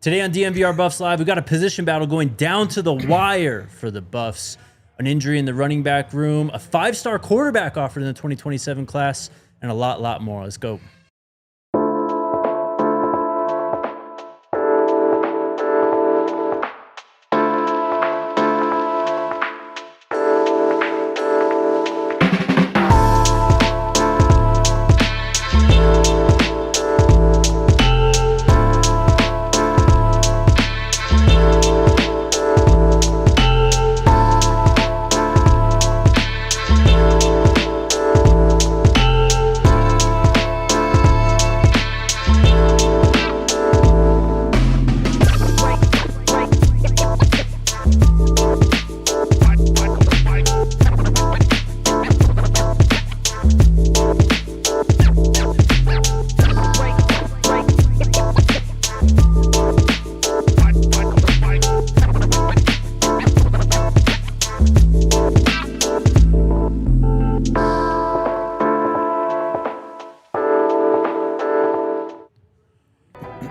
Today on DNVR Buffs Live, we got a position battle going down to the wire for the Buffs. An injury in the running back room, a 5-star quarterback offered in the 2027 class, and a lot more. Let's go.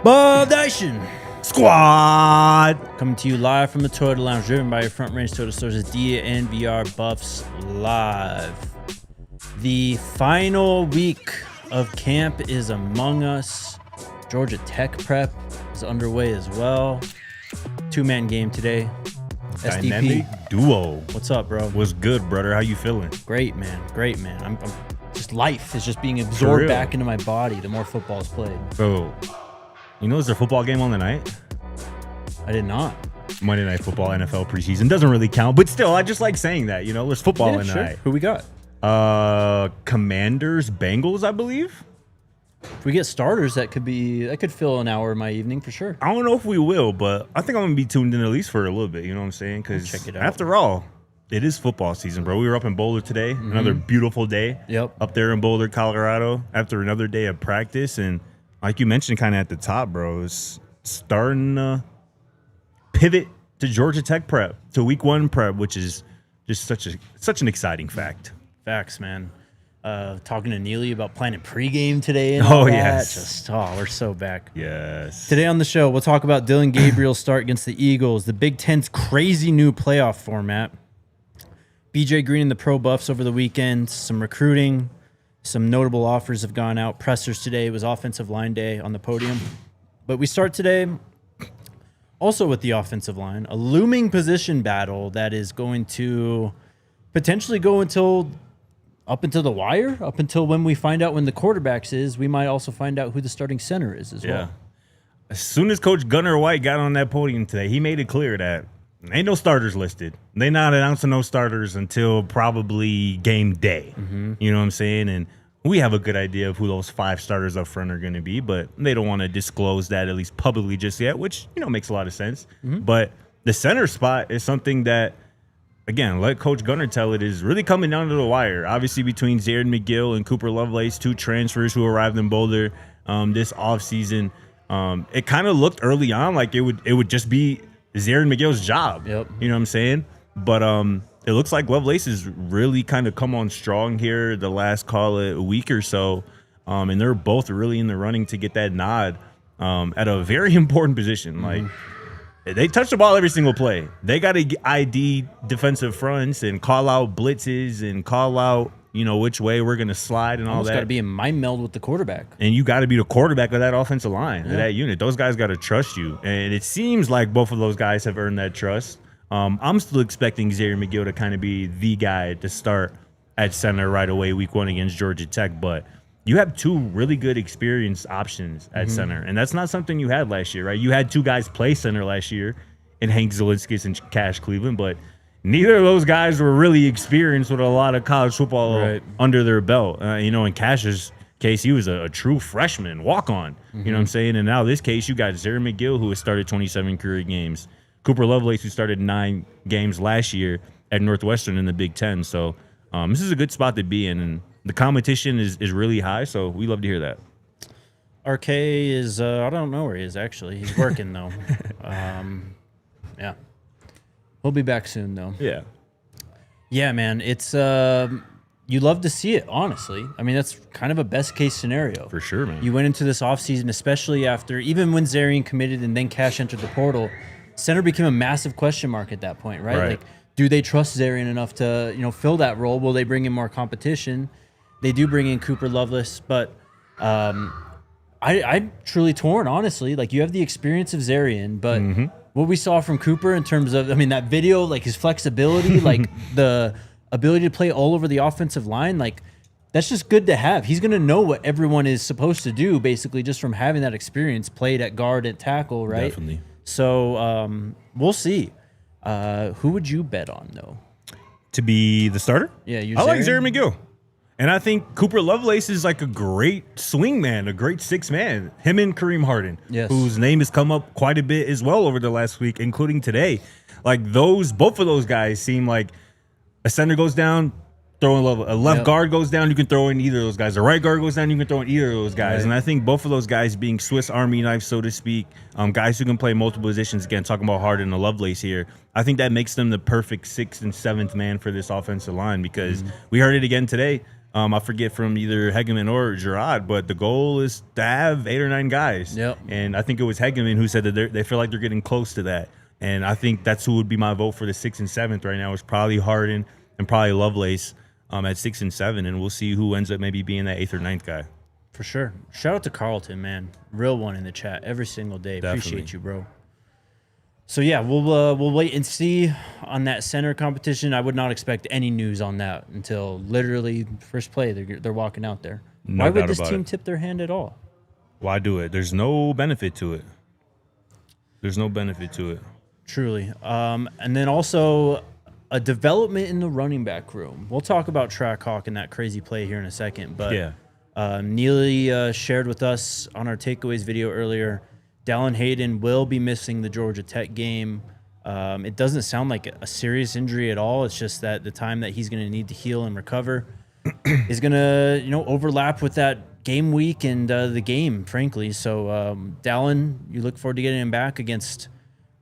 Buff Nation Squad coming to you live from the Toyota Lounge, driven by your Front Range Toyota stores. It's DNVR Buffs Live. The final week of camp is among us. Georgia Tech prep is underway as well. Two-man game today. Dynamic duo. What's up, bro? What's good, brother? How you feeling? Great, man. Great, man. I'm just life is just being absorbed back into my body the more football is played. Bro, you know there's a football game on the night? I did not. Monday Night Football, NFL Preseason. Doesn't really count, but still, I just like saying that. You know, there's football in the night. Who we got? Commanders, Bengals, I believe. If we get starters, that could fill an hour of my evening for sure. I don't know if we will, but I think I'm going to be tuned in at least for a little bit. You know what I'm saying? Because check it out. After all, it is football season, bro. We were up in Boulder today. Another beautiful day. Yep. Up there in Boulder, Colorado, after another day of practice. And like you mentioned kind of at the top, bro, it's starting to pivot to Georgia Tech prep, to week 1 prep, which is just such an exciting fact. Facts, man. Talking to Neely about planning pregame today. And all that. Yes. We're so back. Yes. Today on the show, we'll talk about Dillon Gabriel's start against the Eagles, the Big Ten's crazy new playoff format, BJ Green and the Pro Buffs over the weekend, some recruiting, some notable offers have gone out. Pressers today. It was offensive line day on the podium. But we start today also with the offensive line, a looming position battle that is going to potentially go up until the wire, up until when we find out when the quarterbacks is. We might also find out who the starting center is as well. As soon as Coach Gunnar White got on that podium today, he made it clear that ain't no starters listed. They not announcing no starters until probably game day. You know what I'm saying? And we have a good idea of who those 5 starters up front are going to be, but they don't want to disclose that at least publicly just yet, which, you know, makes a lot of sense. But the center spot is something that, again, let Coach Gunnar tell it, is really coming down to the wire. Obviously, between Zarian McGill and Cooper Lovelace, 2 transfers who arrived in Boulder this offseason, it kind of looked early on like it would just be Zarian McGill's job. Yep. You know what I'm saying? But it looks like Lovelace has really kind of come on strong here the last, call it, a week or so. And they're both really in the running to get that nod at a very important position. Like, they touch the ball every single play. They got to ID defensive fronts and call out blitzes and call out, you know, which way we're going to slide and all that. Got to be in mind meld with the quarterback. And you got to be the quarterback of that offensive line, of that unit. Those guys got to trust you. And it seems like both of those guys have earned that trust. I'm still expecting Xavier McGill to kind of be the guy to start at center right away week 1 against Georgia Tech. But you have 2 really good experienced options at center. And that's not something you had last year, right? You had 2 guys play center last year in Hank Zielinskis and Cash Cleveland, but neither of those guys were really experienced with a lot of college football under their belt. You know, in Cash's case, he was a true freshman, walk-on. You know what I'm saying? And now this case, you got Zarian McGill, who has started 27 career games. Cooper Lovelace, who started 9 games last year at Northwestern in the Big Ten. So this is a good spot to be in, and the competition is really high, so we love to hear that. RK is, I don't know where he is, actually. He's working, though. Yeah. He'll be back soon, though. Yeah. Yeah, man. It's you love to see it, honestly. I mean, that's kind of a best case scenario. For sure, man. You went into this offseason, especially after, even when Zarian committed and then Cash entered the portal, center became a massive question mark at that point, right? Like, do they trust Zarian enough to, fill that role? Will they bring in more competition? They do bring in Cooper Lovelace, but I'm truly torn, honestly. Like, you have the experience of Zarian, but what we saw from Cooper in terms of, that video, like his flexibility, like the ability to play all over the offensive line, like that's just good to have. He's going to know what everyone is supposed to do, basically, just from having that experience, played at guard and tackle, right? Definitely. So we'll see. Who would you bet on, though? To be the starter? Yeah, I like Xavier McGill. And I think Cooper Lovelace is like a great swing man, a great six man. Him and Kareem Harden, whose name has come up quite a bit as well over the last week, including today. Like both of those guys seem like a center goes down, throw in a left guard goes down, you can throw in either of those guys. A right guard goes down, you can throw in either of those guys. Right. And I think both of those guys being Swiss Army knives, so to speak, guys who can play multiple positions, again, talking about Harden and Lovelace here, I think that makes them the perfect 6th and 7th man for this offensive line because we heard it again today. I forget from either Hegamin or Gurode, but the goal is to have 8 or 9 guys. Yep. And I think it was Hegamin who said that they feel like they're getting close to that. And I think that's who would be my vote for the 6th and 7th right now is probably Harden and probably Lovelace at 6 and 7. And we'll see who ends up maybe being that 8th or 9th guy. For sure. Shout out to Carlton, man. Real one in the chat every single day. Definitely. Appreciate you, bro. So, yeah, we'll wait and see on that center competition. I would not expect any news on that until literally first play. They're walking out there. Why would this team tip their hand at all? Why do it? There's no benefit to it. Truly. And then also a development in the running back room. We'll talk about Trackhawk and that crazy play here in a second. But Neely shared with us on our takeaways video earlier, Dallin Hayden will be missing the Georgia Tech game. It doesn't sound like a serious injury at all. It's just that the time that he's going to need to heal and recover is going to, overlap with that game week and the game, frankly. So, Dallin, you look forward to getting him back against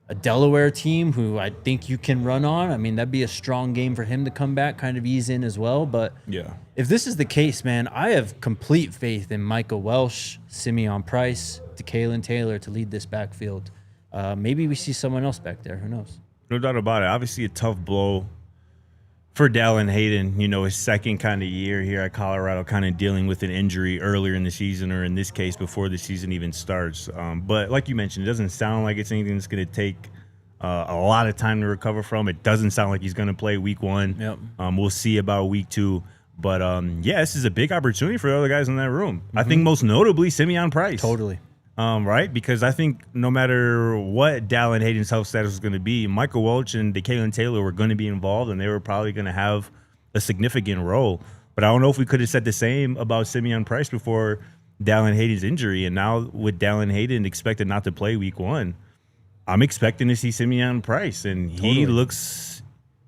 a Delaware team who I think you can run on. I mean, that'd be a strong game for him to come back, kind of ease in as well. But if this is the case, man, I have complete faith in Micah Welsh, Simeon Price, DeKalen Taylor to lead this backfield. Maybe we see someone else back there. Who knows? No doubt about it. Obviously a tough blow for Dallin Hayden, his second kind of year here at Colorado, kind of dealing with an injury earlier in the season, or in this case, before the season even starts. But like you mentioned, it doesn't sound like it's anything that's going to take a lot of time to recover from. It doesn't sound like he's going to play week 1. Yep. We'll see about week 2. But, this is a big opportunity for the other guys in that room. I think most notably Simeon Price. Totally. Right? Because I think no matter what Dallin Hayden's health status is going to be, Michael Welch and DeKalen Taylor were going to be involved, and they were probably going to have a significant role. But I don't know if we could have said the same about Simeon Price before Dallin Hayden's injury. And now with Dallin Hayden expected not to play week 1, I'm expecting to see Simeon Price. And he looks,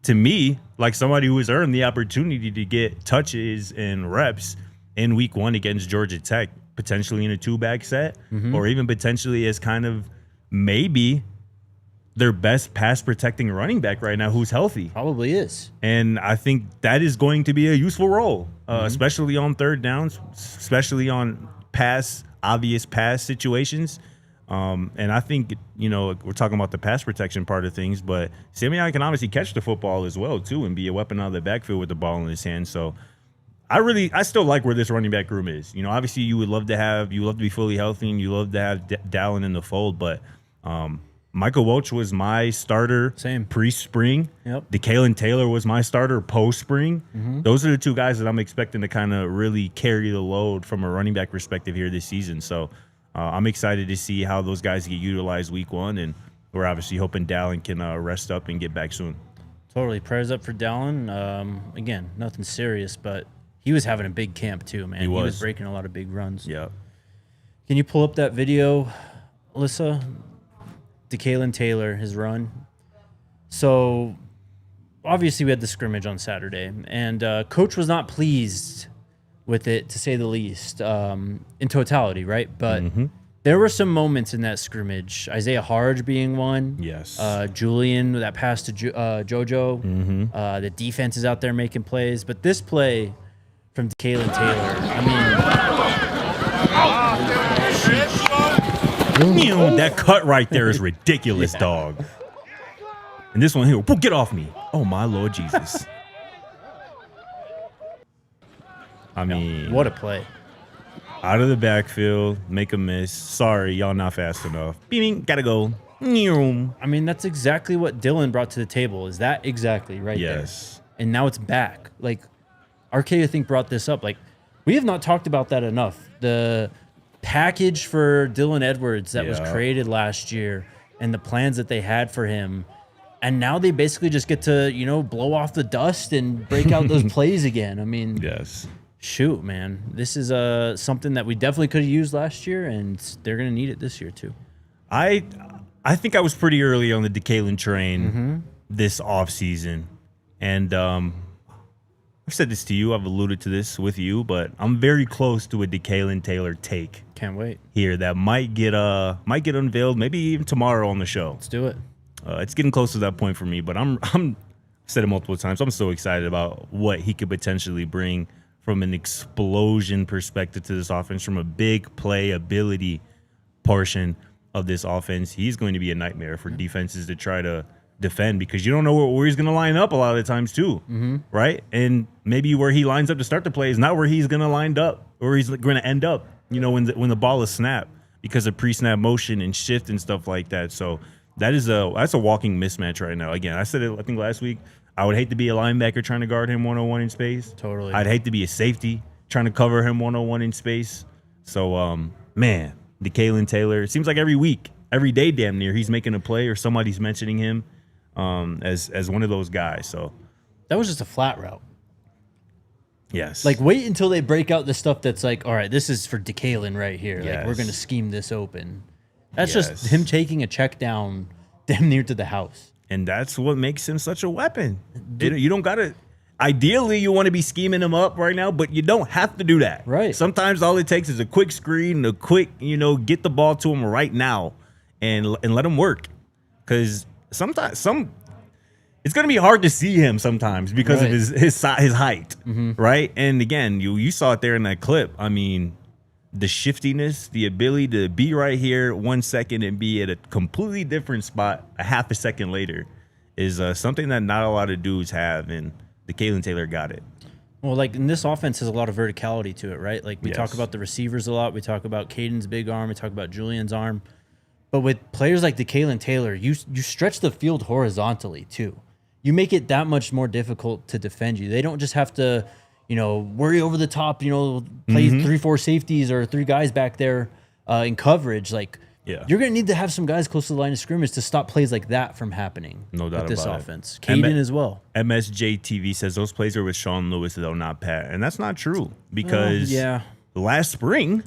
to me, like somebody who has earned the opportunity to get touches and reps in week 1 against Georgia Tech. Potentially in a 2-back set, or even potentially as kind of maybe their best pass protecting running back right now who's healthy. Probably is. And I think that is going to be a useful role, especially on third downs, especially on obvious pass situations. And I think, we're talking about the pass protection part of things, but Simeon can obviously catch the football as well, too, and be a weapon out of the backfield with the ball in his hand. So I still like where this running back room is. Obviously you would love to be fully healthy, and you love to have Dallin in the fold, but Michael Welch was my starter pre-spring. Yep. DeKalen Taylor was my starter post-spring. Those are the 2 guys that I'm expecting to kind of really carry the load from a running back perspective here this season. So I'm excited to see how those guys get utilized week 1, and we're obviously hoping Dallin can rest up and get back soon. Totally. Prayers up for Dallin. Again, nothing serious, but he was having a big camp too, man. He was breaking a lot of big runs. Yeah. Can you pull up that video, Alyssa? DeKalen Taylor, his run. So, obviously we had the scrimmage on Saturday, and Coach was not pleased with it, to say the least, in totality, right? But there were some moments in that scrimmage. Isaiah Harge being one. Yes. Julian, that pass to JoJo. The defense is out there making plays. But this play, from Kalen Taylor. I mean, That cut right there is ridiculous, dog. And this one here, get off me. Oh, my Lord Jesus. I mean, what a play. Out of the backfield, make a miss. Sorry, y'all not fast enough. Beaming, gotta go. I mean, that's exactly what Dillon brought to the table. Is that exactly right there? Yes. And now it's back. Like, RK, I think, brought this up. Like, we have not talked about that enough. The package for Dylan Edwards that was created last year and the plans that they had for him. And now they basically just get to, blow off the dust and break out those plays again. I mean, yes. Shoot, man. This is something that we definitely could have used last year, and they're going to need it this year, too. I think I was pretty early on the DeKalen train this offseason. And I've said this to you. I've alluded to this with you, but I'm very close to a DeKalen Taylor take. Can't wait. Here that might get unveiled maybe even tomorrow on the show. Let's do it. It's getting close to that point for me, but I'm said it multiple times. I'm so excited about what he could potentially bring from an explosion perspective to this offense, from a big play ability portion of this offense. He's going to be a nightmare for defenses to try to defend because you don't know where he's going to line up a lot of the times too, right? And maybe where he lines up to start the play is not where he's going to line up or he's going to end up, when the ball is snapped because of pre-snap motion and shift and stuff like that. So that's a walking mismatch right now. Again, I said it I think last week. I would hate to be a linebacker trying to guard him one-on-one in space. Totally. I'd hate to be a safety trying to cover him one-on-one in space. So, man, DeKalen Taylor, it seems like every week, every day damn near, he's making a play or somebody's mentioning him as one of those guys. So that was just a flat route. Yes. Like, wait until they break out the stuff that's like, all right, this is for DeKalen right here. Yes. Like, we're going to scheme this open. That's just him taking a check down damn near to the house. And that's what makes him such a weapon. You don't got to – ideally, you want to be scheming him up right now, but you don't have to do that. Right. Sometimes all it takes is a quick screen, a quick, get the ball to him right now and let him work. Because sometimes it's going to be hard to see him sometimes because of his height, right? And, again, you saw it there in that clip. I mean – the shiftiness, the ability to be right here 1 second and be at a completely different spot a half a second later is something that not a lot of dudes have, and DeKalen Taylor got it. Well, like, in this offense has a lot of verticality to it, right? Like, we talk about the receivers a lot. We talk about Caden's big arm. We talk about Julian's arm. But with players like DeKalen Taylor, you stretch the field horizontally, too. You make it that much more difficult to defend you. They don't just have to – worry over the top, play 3-4 safeties or 3 guys back there in coverage. Like, you're going to need to have some guys close to the line of scrimmage to stop plays like that from happening. No doubt with this about offense. Caden as well. MSJ TV says those plays are with Sean Lewis, though, not Pat. And that's not true because last spring,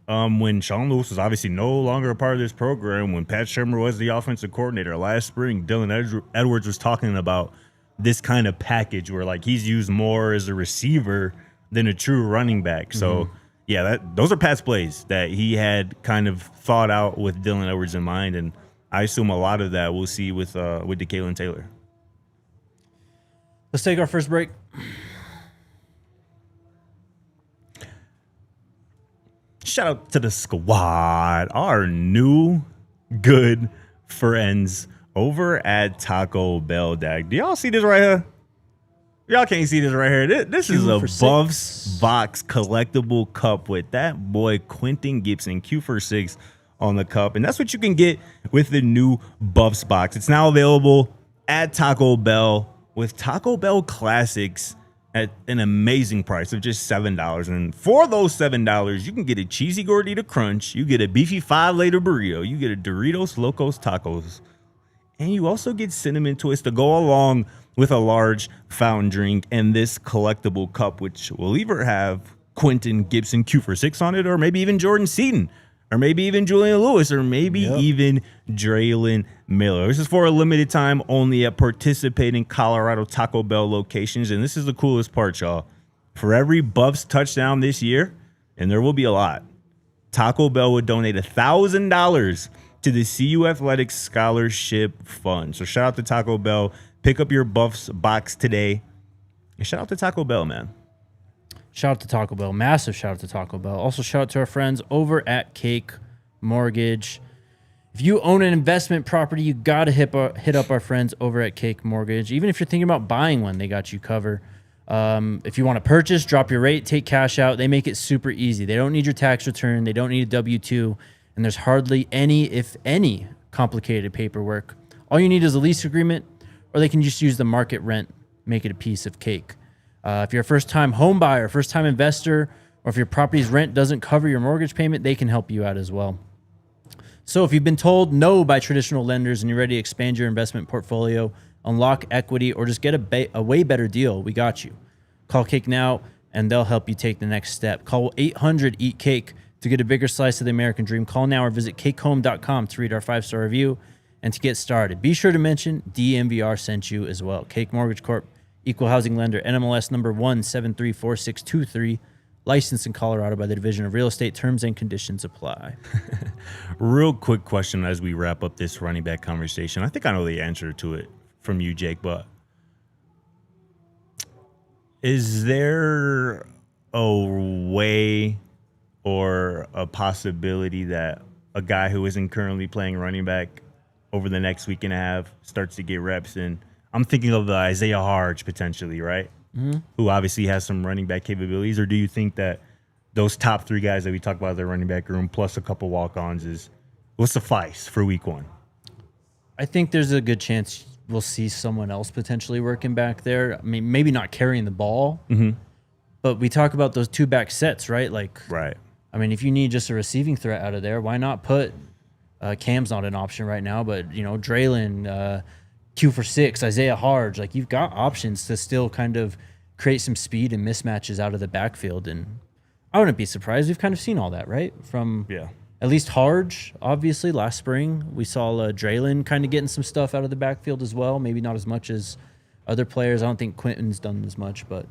when Sean Lewis was obviously no longer a part of this program, when Pat Shurmur was the offensive coordinator last spring, Dylan Edwards was talking about this kind of package where like he's used more as a receiver than a true running back. So those are past plays that he had kind of thought out with Dylan Edwards in mind, and I assume a lot of that we'll see with DeKalen Taylor. Let's take our first break. Shout out to the squad, our new good friends over at Taco Bell, Dag. Do y'all see this right here? Y'all can't see this right here. This is a Buffs box collectible cup with that boy Quentin Gibson, Q for 6 on the cup. And that's what you can get with the new Buffs box. It's now available at Taco Bell with Taco Bell Classics at an amazing price of just $7. And for those $7, you can get a cheesy gordita crunch, you get a beefy 5-layer burrito, you get a Doritos Locos Tacos, and you also get cinnamon twist to go along with a large fountain drink and this collectible cup, which will either have Quentin Gibson Q for 6 on it, or maybe even Jordan Seaton, or maybe even Julian Lewis, or maybe even Draylen Miller. This is for a limited time only at participating Colorado Taco Bell locations. And this is the coolest part, y'all. For every Buffs touchdown this year, and there will be a lot, Taco Bell would donate $1,000 to the CU Athletics Scholarship Fund. So shout out to Taco Bell. Pick up your Buffs box today. And shout out to Taco Bell, man. Shout out to Taco Bell. Massive shout out to Taco Bell. Also, shout out to our friends over at Cake Mortgage. If you own an investment property, you got to hit up our friends over at Cake Mortgage. Even if you're thinking about buying one, they got you covered. If you want to purchase, drop your rate, take cash out. They make it super easy. They don't need your tax return. They don't need a W-2. And there's hardly any, if any, complicated paperwork. All you need is a lease agreement, or they can just use the market rent, make it a piece of cake. If you're a first-time home buyer, first-time investor, or if your property's rent doesn't cover your mortgage payment, they can help you out as well. So if you've been told no by traditional lenders and you're ready to expand your investment portfolio, unlock equity, or just get a way better deal, we got you. Call Cake now, and they'll help you take the next step. Call 800-EAT-CAKE to get a bigger slice of the American dream. Call now or visit cakehome.com to read our 5-star review and to get started. Be sure to mention DNVR sent you as well. Cake Mortgage Corp, Equal Housing Lender, NMLS number 1734623, licensed in Colorado by the Division of Real Estate. Terms and conditions apply. Real quick question as we wrap up this running back conversation. I think I know the answer to it from you, Jake, but is there a way or a possibility that a guy who isn't currently playing running back over the next week and a half starts to get reps? And I'm thinking of the Isaiah Harge potentially, right? Mm-hmm. Who obviously has some running back capabilities. Or do you think that those top three guys that we talk about in the running back room plus a couple walk-ons will suffice for week one? I think there's a good chance we'll see someone else potentially working back there. I mean, maybe not carrying the ball, but we talk about those two-back sets, right? Right. I mean, if you need just a receiving threat out of there, why not put Cam's not an option right now, but, Draylon, Q for 6, Isaiah Harge. Like, you've got options to still kind of create some speed and mismatches out of the backfield. And I wouldn't be surprised. We've kind of seen all that, right? From at least Harge, obviously, last spring. We saw Draylon kind of getting some stuff out of the backfield as well. Maybe not as much as other players. I don't think Quentin's done as much, but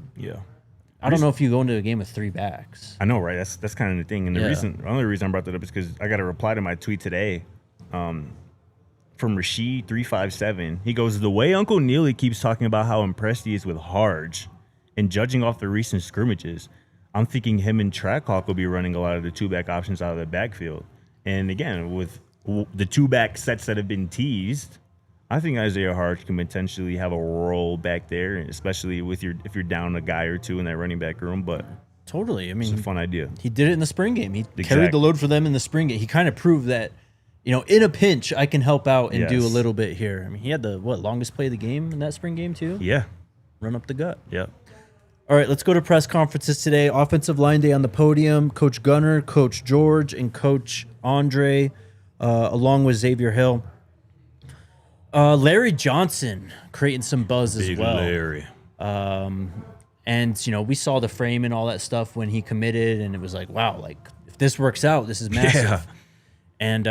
I don't know if you go into a game with three backs. I know, right? That's kind of the thing. And the only reason I brought that up is because I got a reply to my tweet today from Rashid357. He goes, the way Uncle Neely keeps talking about how impressed he is with Harge and judging off the recent scrimmages, I'm thinking him and Trackhawk will be running a lot of the two-back options out of the backfield. And again, with the two-back sets that have been teased, I think Isaiah Harge can potentially have a role back there, especially if you're down a guy or two in that running back room. But totally, I mean, it's a fun idea. He did it in the spring game. He carried the load for them in the spring game. He kind of proved that, in a pinch, I can help out and do a little bit here. I mean, he had the longest play of the game in that spring game too. Yeah, run up the gut. Yeah. All right, let's go to press conferences today. Offensive line day on the podium. Coach Gunnar, Coach George, and Coach Andre, along with Xavier Hill. Larry Johnson creating some buzz as well. Larry. And, we saw the frame and all that stuff when he committed, and it was like, wow, like, if this works out, this is massive. Yeah. And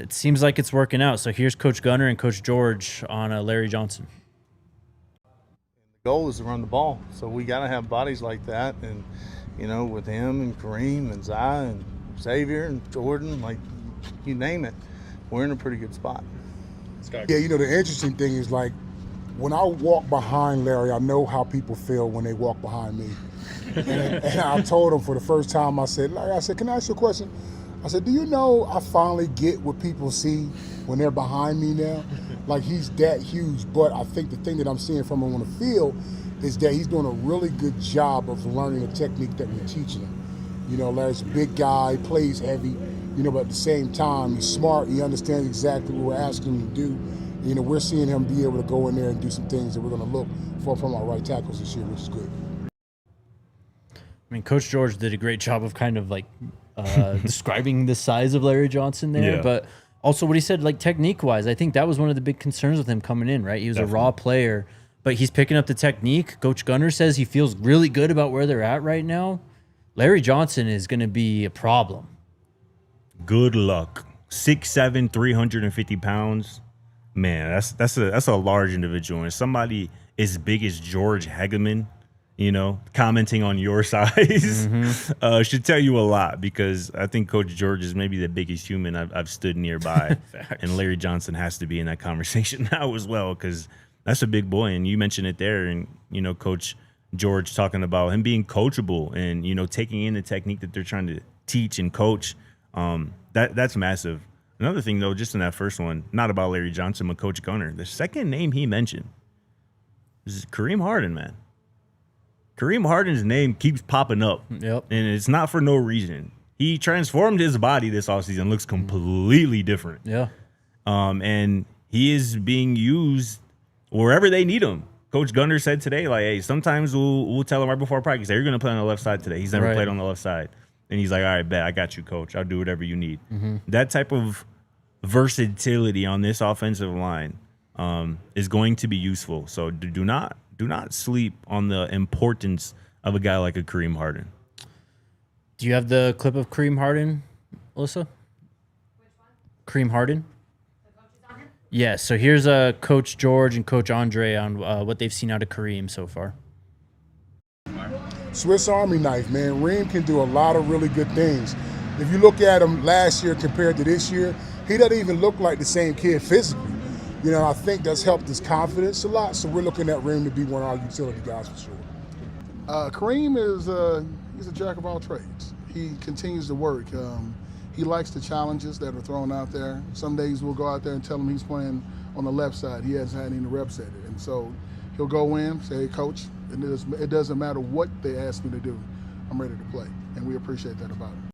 it seems like it's working out. So here's Coach Gunnar and Coach George on Larry Johnson. The goal is to run the ball. So we got to have bodies like that. And, with him and Kareem and Zai and Xavier and Jordan, like, you name it, we're in a pretty good spot. Yeah, the interesting thing is, like, when I walk behind Larry, I know how people feel when they walk behind me. and I told him for the first time, I said, Larry, can I ask you a question? I said, do you know I finally get what people see when they're behind me now? Like, he's that huge, but I think the thing that I'm seeing from him on the field is that he's doing a really good job of learning the technique that we're teaching him. Larry's a big guy, he plays heavy, but at the same time, he's smart, he understands exactly what we're asking him to do. We're seeing him be able to go in there and do some things that we're going to look for from our right tackles this year, which is good. I mean, Coach George did a great job of kind of like describing the size of Larry Johnson there, but also what he said, like, technique-wise, I think that was one of the big concerns with him coming in, right? He was a raw player, but he's picking up the technique. Coach Gunnar says he feels really good about where they're at right now. Larry Johnson is going to be a problem. Good luck. 6'7", 350 pounds. Man, that's a large individual. And somebody as big as George Hegamin, commenting on your size should tell you a lot, because I think Coach George is maybe the biggest human I've stood nearby. And Larry Johnson has to be in that conversation now as well, because that's a big boy. And you mentioned it there. And, Coach George talking about him being coachable and, you know, taking in the technique that they're trying to teach and coach. That's massive. Another thing, though, just in that first one, not about Larry Johnson, but Coach Gunnar, the second name he mentioned is Kareem Harden, man. Kareem Harden's name keeps popping up. Yep. And it's not for no reason. He transformed his body this offseason, looks completely different. Yeah. And he is being used wherever they need him. Coach Gunnar said today, like, hey, sometimes we'll tell him right before practice, hey, you're going to play on the left side today. He's never played on the left side. And he's like, all right, bet, I got you, coach. I'll do whatever you need. That type of versatility on this offensive line is going to be useful. So do not sleep on the importance of a guy like a Kareem Harden. Do you have the clip of Kareem Harden, Alyssa? Which one? Kareem Harden. The coaches on him? Yeah, so here's Coach George and Coach Andre on what they've seen out of Kareem so far. Swiss Army knife, man. Reem can do a lot of really good things. If you look at him last year compared to this year, he doesn't even look like the same kid physically. You know, I think that's helped his confidence a lot. So we're looking at Reem to be one of our utility guys for sure. Kareem is he's a jack of all trades. He continues to work. He likes the challenges that are thrown out there. Some days we'll go out there and tell him he's playing on the left side. He hasn't had any reps at it. And so he'll go in, say, hey, coach, it doesn't matter what they ask me to do. I'm ready to play. And we appreciate that about him.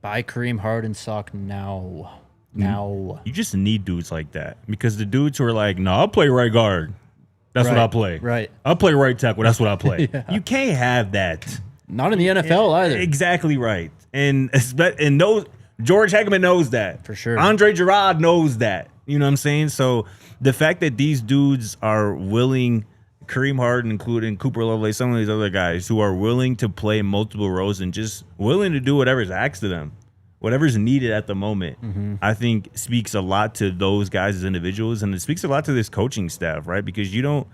Buy Kareem Harden stock now. Now. You just need dudes like that because the dudes who are like, no, I'll play right guard. That's what I'll play. Right. I'll play right tackle. That's what I'll play. Yeah. You can't have that. Not in the NFL either. Exactly right. And those George Hegamin knows that. For sure. Andre Gurode knows that. You know what I'm saying? So the fact that these dudes are willing, Kareem Harden, including Cooper Lovelace, some of these other guys who are willing to play multiple roles and just willing to do whatever's asked of them, whatever's needed at the moment, I think speaks a lot to those guys as individuals, and it speaks a lot to this coaching staff, right? Because you don't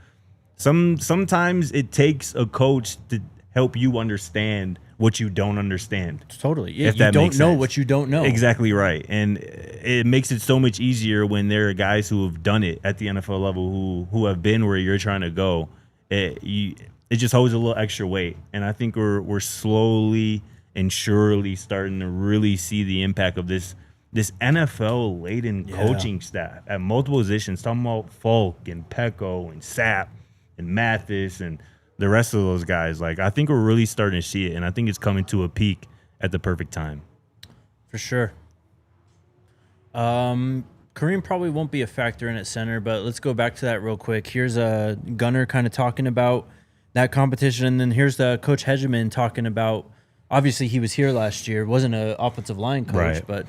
sometimes it takes a coach to help you understand what you don't understand. Totally. Yeah, if you that don't makes know sense. what you don't know. Exactly right. And it makes it so much easier when there are guys who have done it at the NFL level who have been where you're trying to go. It just holds a little extra weight. And I think we're slowly and surely starting to really see the impact of this NFL-laden coaching staff at multiple positions. Talking about Faulk and Pecco and Sapp and Mathis and the rest of those guys. Like, I think we're really starting to see it, and I think it's coming to a peak at the perfect time. For sure. Kareem probably won't be a factor in at center, but let's go back to that real quick. Here's Gunnar kind of talking about that competition, and then here's the Coach Hegamin talking about, obviously he was here last year, wasn't an offensive line coach, but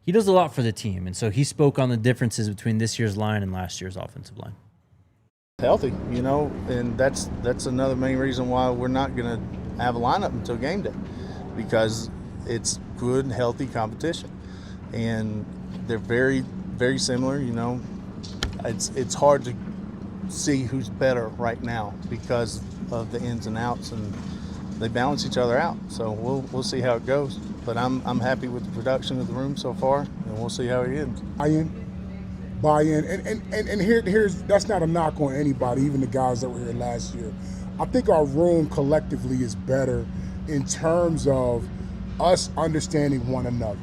he does a lot for the team, and so he spoke on the differences between this year's line and last year's offensive line. Healthy, you know, and that's another main reason why we're not going to have a lineup until game day, because it's good, healthy competition, and they're very, very similar. You know, it's hard to see who's better right now because of the ins and outs, and they balance each other out. So we'll see how it goes. But I'm happy with the production of the room so far, and we'll see how it ends. Buy in, and here's that's not a knock on anybody, even the guys that were here last year. I think our room collectively is better in terms of us understanding one another.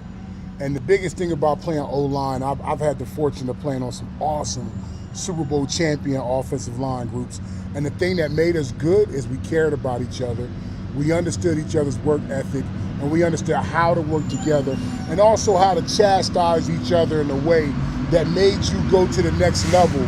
And the biggest thing about playing O-line, I've had the fortune of playing on some awesome Super Bowl champion offensive line groups. And the thing that made us good is we cared about each other. We understood each other's work ethic, and we understood how to work together, and also how to chastise each other in a way that made you go to the next level.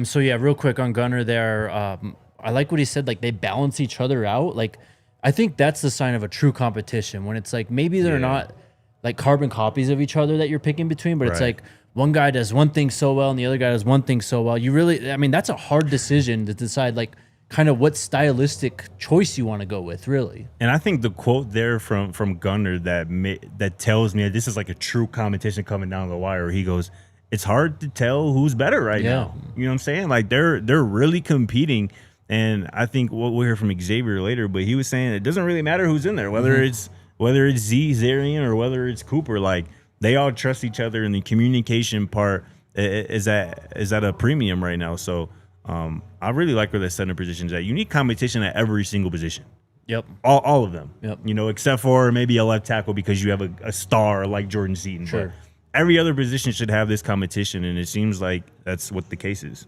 So yeah, real quick on Gunnar there. I like what he said, like they balance each other out. Like I think that's the sign of a true competition, when it's like maybe they're not like carbon copies of each other that you're picking between, but it's like one guy does one thing so well and the other guy does one thing so well. You really, I mean, that's a hard decision to decide like kind of what stylistic choice you want to go with, really. And I think the quote there from Gunnar that tells me that this is like a true competition coming down the wire. He goes, it's hard to tell who's better right now. You know what I'm saying? Like they're really competing. And I think we'll hear from Xavier later, but he was saying it doesn't really matter who's in there, whether it's Zarian or whether it's Cooper. Like they all trust each other, and the communication part is at a premium right now. So I really like where the center position's at. You need competition at every single position. Yep. All of them. Yep. You know, except for maybe a left tackle because you have a star like Jordan Seaton. Sure. But every other position should have this competition, and it seems like that's what the case is.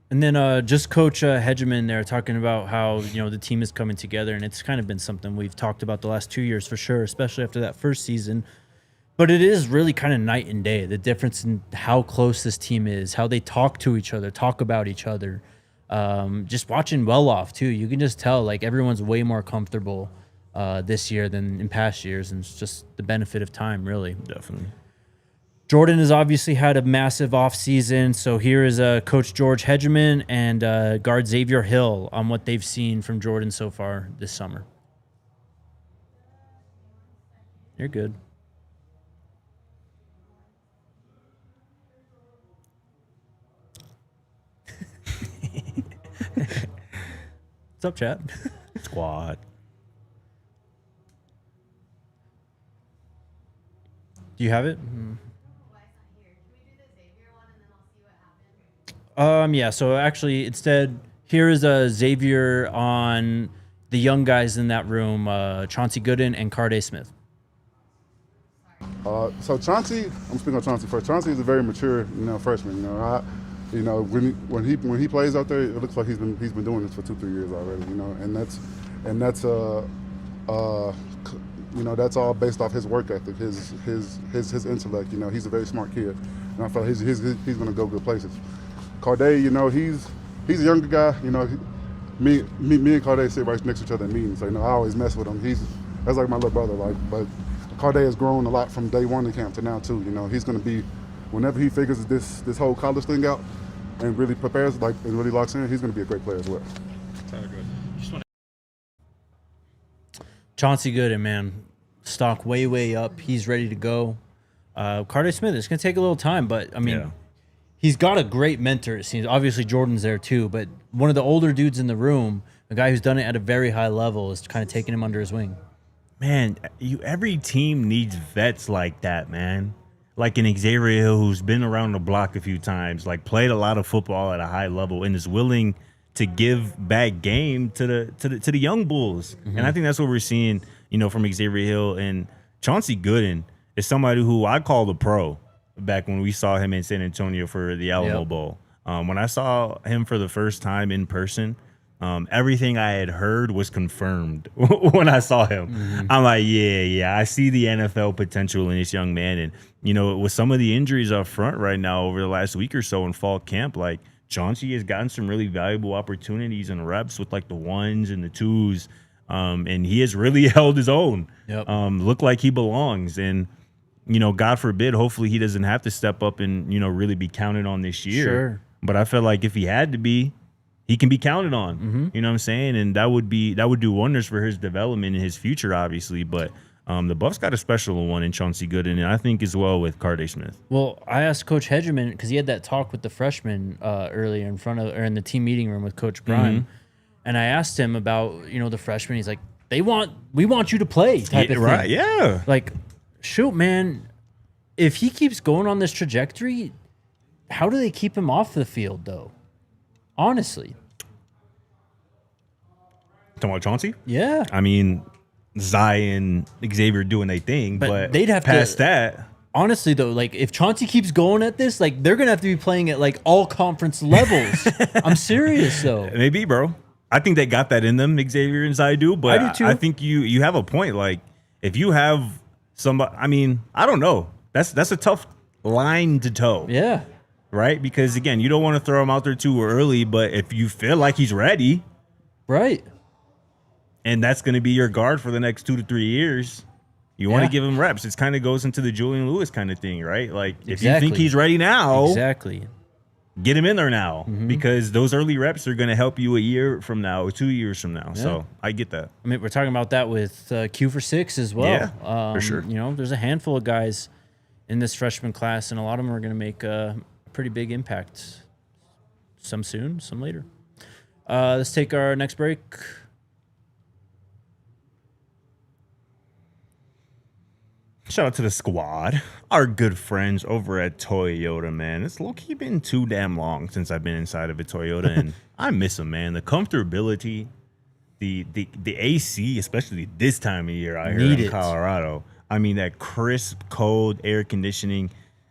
And then just Coach Hegamin there talking about how, the team is coming together, and it's kind of been something we've talked about the last 2 years for sure, especially after that first season. But it is really kind of night and day, the difference in how close this team is, how they talk to each other, talk about each other. Just watching Well-Off, too, you can just tell, like, everyone's way more comfortable this year than in past years, and it's just the benefit of time, really. Definitely. Jordan has obviously had a massive offseason, so here is Coach George Hegamin and guard Xavier Hill on what they've seen from Jordan so far this summer. You're good. What's up, chat? Squad. Do you have it? Yeah, so actually instead, here is Xavier on the young guys in that room, Chauncey Gooden and Carday Smith. So Chauncey, I'm speaking of Chauncey first. Chauncey is a very mature, freshman. When he plays out there, it looks like he's been doing this for 2-3 years already. That's all based off his work ethic, his intellect. He's a very smart kid, and I feel like he's going to go good places. Carday, he's a younger guy. Me and Carday sit right next to each other in meetings. So, I always mess with him. That's like my little brother. But Carday has grown a lot from day one in camp to now too. He's going to be, whenever he figures this whole college thing out and really prepares, and really locks in, he's going to be a great player as well. Chauncey Gooden, man, stock way up. He's ready to go. Carday Smith, it's going to take a little time, but he's got a great mentor, it seems. Obviously, Jordan's there too, but one of the older dudes in the room, a guy who's done it at a very high level, is kind of taking him under his wing. Man, every team needs vets like that, man. Like an Xavier Hill who's been around the block a few times, like played a lot of football at a high level and is willing to give back game to the young bulls. Mm-hmm. And I think that's what we're seeing, from Xavier Hill. And Chauncey Gooden is somebody who I called a pro back when we saw him in San Antonio for the Alamo Bowl. When I saw him for the first time in person, everything I had heard was confirmed when I saw him. Mm-hmm. I'm like, yeah, I see the NFL potential in this young man. And, with some of the injuries up front right now over the last week or so in fall camp, like Chauncey has gotten some really valuable opportunities and reps with like the ones and the twos. And he has really held his own. Yep. Looked like he belongs. And, God forbid, hopefully he doesn't have to step up and, really be counted on this year. Sure. But I feel like if he had to be, he can be counted on. Mm-hmm. You know what I'm saying? And that would do wonders for his development and his future, obviously. But the Buffs got a special one in Chauncey Gooden, and I think as well with Carday Smith. Well, I asked Coach Hegamin because he had that talk with the freshmen earlier in the team meeting room with Coach Bryan, mm-hmm. and I asked him about the freshmen. He's like, we want you to play type of thing. Right? Yeah. Like, shoot, man, if he keeps going on this trajectory, how do they keep him off the field though? Honestly. Talking about Chauncey? Yeah. I mean, Zion, Xavier doing their thing, but they'd have past that. Honestly, though, like if Chauncey keeps going at this, like they're gonna have to be playing at like all conference levels. I'm serious though. Maybe, bro. I think they got that in them, Xavier and Zai do, but I do too. I think you have a point. Like if you have somebody, I mean, I don't know. That's a tough line to toe. Yeah. Right? Because again, you don't want to throw him out there too early, but if you feel like he's ready, right, and that's going to be your guard for the next 2 to 3 years, you want to give him reps. It kind of goes into the Julian Lewis kind of thing, right? Like if you think he's ready now, get him in there now, mm-hmm. because those early reps are going to help you a year from now or 2 years from now. Yeah. So I get that. I mean, we're talking about that with Q for 6 as well. Yeah, for sure. There's a handful of guys in this freshman class, and a lot of them are going to make a pretty big impact. Some soon, some later. Let's take our next break. Shout out to the squad, our good friends over at Toyota, man. It's low-key been too damn long since I've been inside of a Toyota, and I miss them, man. The comfortability, the AC, especially this time of year out here in Colorado. I mean, that crisp, cold air conditioning.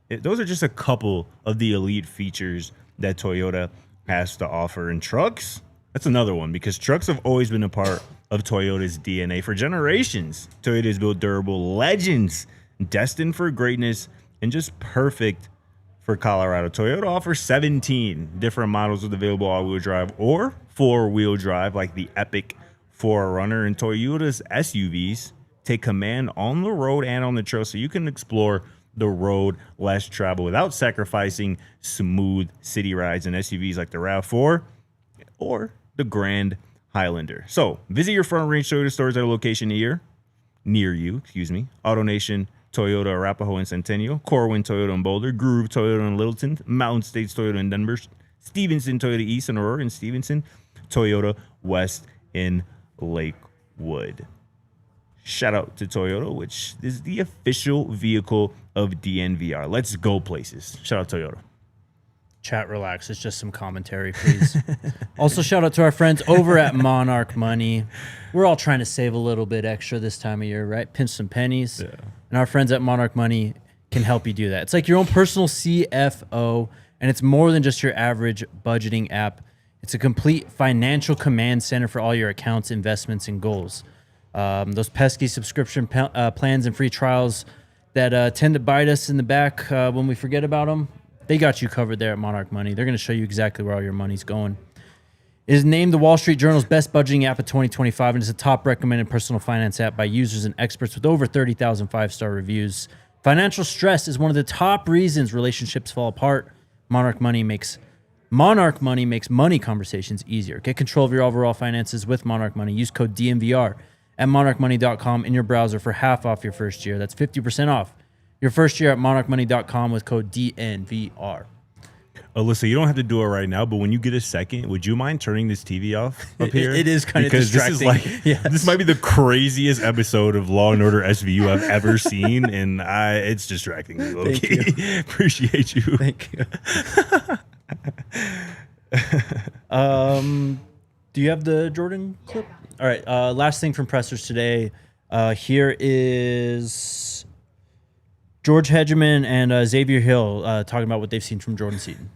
Those are just a couple of the elite features that Toyota has to offer. And trucks, that's another one, because trucks have always been a part of Toyota's DNA for generations. Toyota has built durable legends destined for greatness and just perfect for Colorado. Toyota offers 17 different models with available all-wheel drive or four-wheel drive, like the epic 4Runner. And Toyota's SUVs take command on the road and on the trail, so you can explore the road less travel without sacrificing smooth city rides in SUVs like the RAV4 or the Grand Highlander. So visit your Front Range Toyota stores at a location near you, AutoNation Toyota Arapahoe and Centennial, Corwin Toyota in Boulder, Groove Toyota in Littleton, Mountain States Toyota in Denver, Stevenson Toyota East in Aurora, and Stevenson Toyota West in Lakewood. Shout out to Toyota, which is the official vehicle of DNVR. Let's go places. Shout out Toyota. Chat, relax. It's just some commentary, please. Also, shout out to our friends over at Monarch Money. We're all trying to save a little bit extra this time of year, right? Pinch some pennies. Yeah. And our friends at Monarch Money can help you do that. It's like your own personal CFO, and it's more than just your average budgeting app. It's a complete financial command center for all your accounts, investments, and goals. Those pesky subscription plans and free trials that tend to bite us in the back when we forget about them, they got you covered there at Monarch Money. They're going to show you exactly where all your money's going. It is named the Wall Street Journal's best budgeting app of 2025 and is a top recommended personal finance app by users and experts with over 30,000 five-star reviews. Financial stress is one of the top reasons relationships fall apart. Monarch Money makes money conversations easier. Get control of your overall finances with Monarch Money. Use code DNVR at monarchmoney.com in your browser for half off your first year. That's 50% off your first year at monarchmoney.com with code DNVR. Alyssa, you don't have to do it right now, but when you get a second, would you mind turning this TV off up here? It is kind of distracting. This is like, this might be the craziest episode of Law & Order SVU I've ever seen, and it's distracting me, low-key. Appreciate you. Thank you. Do you have the Jordan clip? All right, last thing from pressers today. Here is George Hegamin and Xavier Hill talking about what they've seen from Jordan Seaton.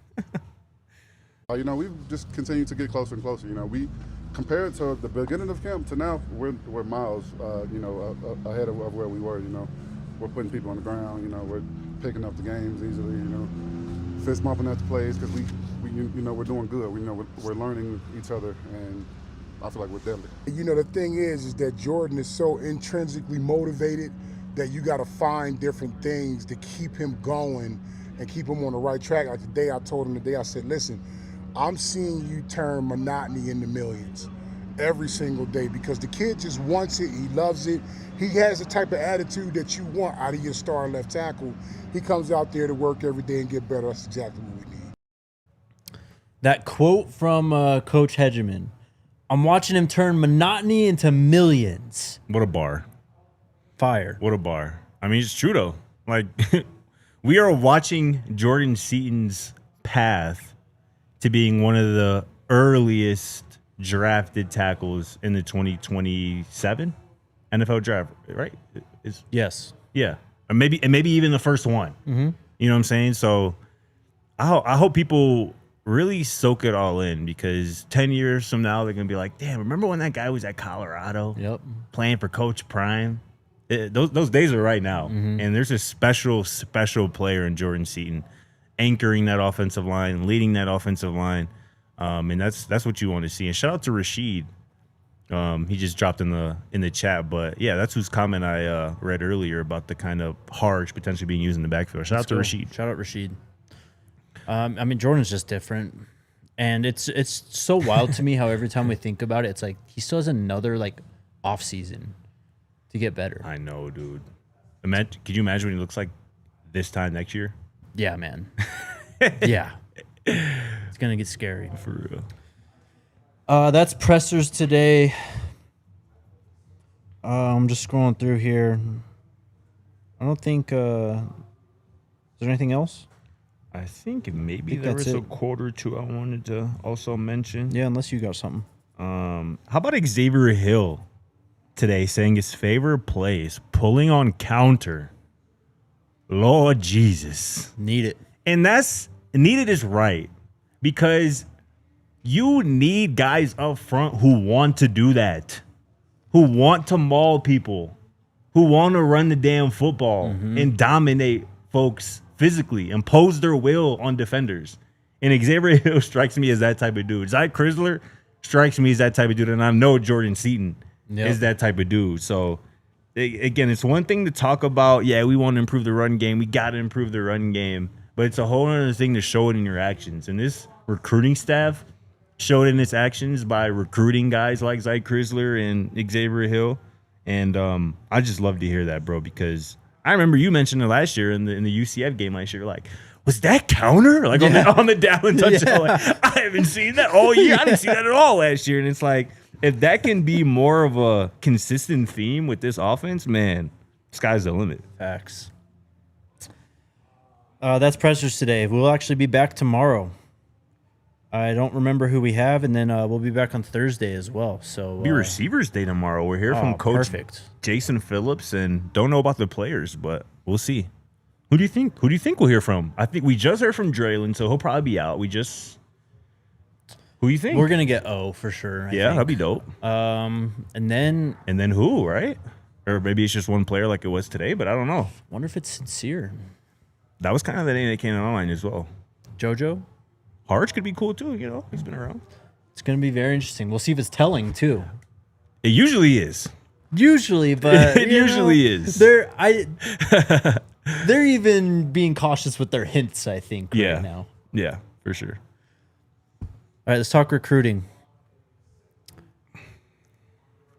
We've just continued to get closer and closer. We compared to the beginning of camp to now, we're miles, ahead of where we were. We're putting people on the ground. We're picking up the games easily. Fist bumping at the plays because we're doing good. We're learning each other, and I feel like we're deadly. The thing is that Jordan is so intrinsically motivated that you got to find different things to keep him going and keep him on the right track. Like I said, listen, I'm seeing you turn monotony into millions every single day because the kid just wants it. He loves it. He has the type of attitude that you want out of your star left tackle. He comes out there to work every day and get better. That's exactly what we need. That quote from Coach Hegamin, I'm watching him turn monotony into millions. What a bar. Fire. What a bar. I mean, it's true, though. Like, we are watching Jordan Seaton's path to being one of the earliest drafted tackles in the 2027 NFL draft, right? Yes. Yeah. Or maybe even the first one. Mm-hmm. You know what I'm saying? So I hope people really soak it all in because 10 years from now, they're going to be like, damn, remember when that guy was at Colorado? Yep. Playing for Coach Prime? Those days are right now. Mm-hmm. And there's a special player in Jordan Seaton anchoring that offensive line, leading that offensive line. And that's what you want to see. And shout out to Rashid. He just dropped in the chat. But, yeah, that's whose comment I read earlier about the kind of harsh potentially being used in the backfield. Shout out to Rashid. Shout out Rashid. Jordan's just different. And it's so wild to me how every time we think about it, it's like he still has another, off season to get better. I know, dude. Could you imagine what he looks like this time next year? Yeah, man. Yeah. It's going to get scary. For real. That's pressers today. I'm just scrolling through here. I don't think. Is there anything else? I think maybe think there that's was a it. quote or two I wanted to also mention. Yeah, unless you got something. How about Xavier Hill today saying his favorite play is pulling on counter? Lord Jesus. Need it. And that's needed is right, because you need guys up front who want to do that, who want to maul people, who want to run the damn football and dominate folks physically, impose their will on defenders. And Xavier Hill strikes me as that type of dude. Zy Chrysler strikes me as that type of dude, and I know Jordan Seaton is that type of dude. So, again, it's one thing to talk about, yeah, we want to improve the run game. We got to improve the run game. But it's a whole other thing to show it in your actions. And this recruiting staff showed it in its actions by recruiting guys like Zy Chrysler and Xavier Hill. And I just love to hear that, bro, because I remember you mentioned it last year in the UCF game last year. Like, was that counter? Like on the Dallin touchdown? Like, I haven't seen that all year. I didn't see that at all last year. And it's like, if that can be more of a consistent theme with this offense, man, sky's the limit. Facts. That's pressures today. We'll actually be back tomorrow. I don't remember who we have, and then we'll be back on Thursday as well. So Be Receivers Day tomorrow. We're here from Coach Jason Phillips, and don't know about the players, but we'll see. Who do you think? Who do you think we'll hear from? I think we just heard from Draylon, so he'll probably be out. Who do you think? We're gonna get O for sure. I think. That'd be dope. And then who, right? Or maybe it's just one player like it was today, but I don't know. wonder if it's Sincere. That was kind of the name that came online as well. JoJo. Harge could be cool too. You know, he's been around. It's gonna be very interesting. We'll see if it's telling too. It usually is. Usually, but It usually is. They're even being cautious with their hints, I think, right now. Yeah, for sure. All right, let's talk recruiting.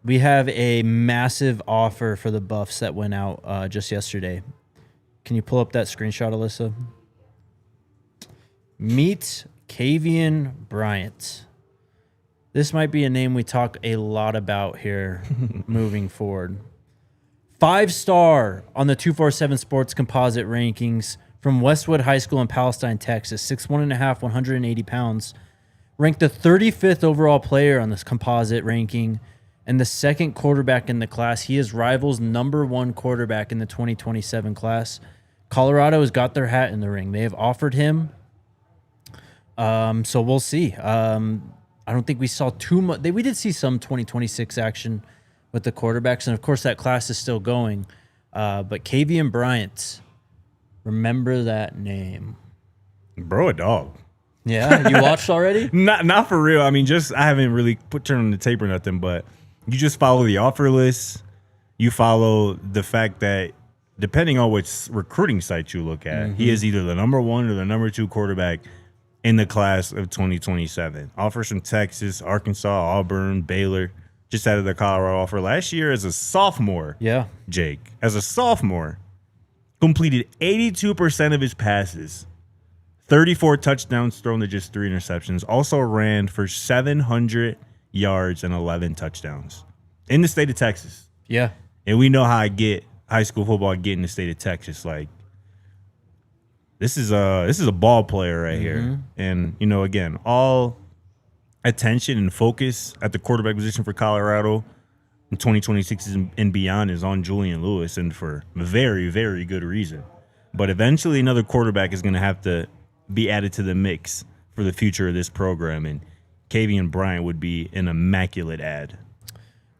We have a massive offer for the Buffs that went out just yesterday. Can you pull up that screenshot, Alyssa? Meet Kavian Bryant. This might be a name we talk a lot about here moving forward. 5-star on the 247 Sports Composite rankings from Westwood High School in Palestine, Texas. 6'1.5", 180 pounds. Ranked the 35th overall player on this composite ranking and the second quarterback in the class. He is Rivals' #1 quarterback in the 2027 class. Colorado has got their hat in the ring. They have offered him. So we'll see. I don't think we saw too much. We did see some 2026 action with the quarterbacks, and of course that class is still going. But Kavian Bryant, remember that name. Bro, a dog. Yeah, you watched already? Not for real. I mean, I haven't really turned on the tape or nothing, but you just follow the offer list. You follow the fact that depending on which recruiting site you look at, he is either the #1 or the #2 quarterback in the class of 2027. Offers from Texas, Arkansas, Auburn, Baylor, just out of the Colorado offer. Last year as a sophomore, Jake, as a sophomore, completed 82% of his passes. 34 touchdowns thrown to just 3 interceptions. Also ran for 700 yards and 11 touchdowns in the state of Texas. Yeah. And we know how I get high school football get in the state of Texas. Like, this is a ball player right here. And, you know, again, all attention and focus at the quarterback position for Colorado in 2026 and beyond is on Julian Lewis, and for very, very good reason. But eventually another quarterback is going to have to be added to the mix for the future of this program, and Kavian Bryant would be an immaculate add.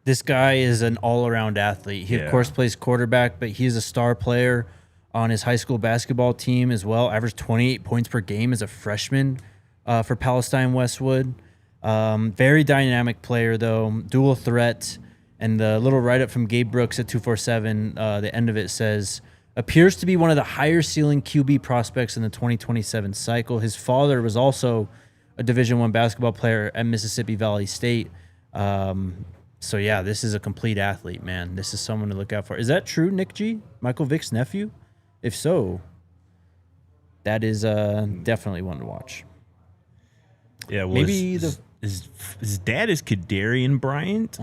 This guy is an all-around athlete. He, of course, plays quarterback, but he is a star player on his high school basketball team as well. Averaged 28 points per game as a freshman for Palestine Westwood. Very dynamic player, though. Dual threat. And the little write-up from Gabe Brooks at 247, the end of it says, appears to be one of the higher ceiling QB prospects in the 2027 cycle. His father was also a Division I basketball player at Mississippi Valley State. So, yeah, this is a complete athlete, man. This is someone to look out for. Is that true, Nick G? Michael Vick's nephew? If so, that is definitely one to watch. Yeah, well, maybe his dad is Kadarian Bryant.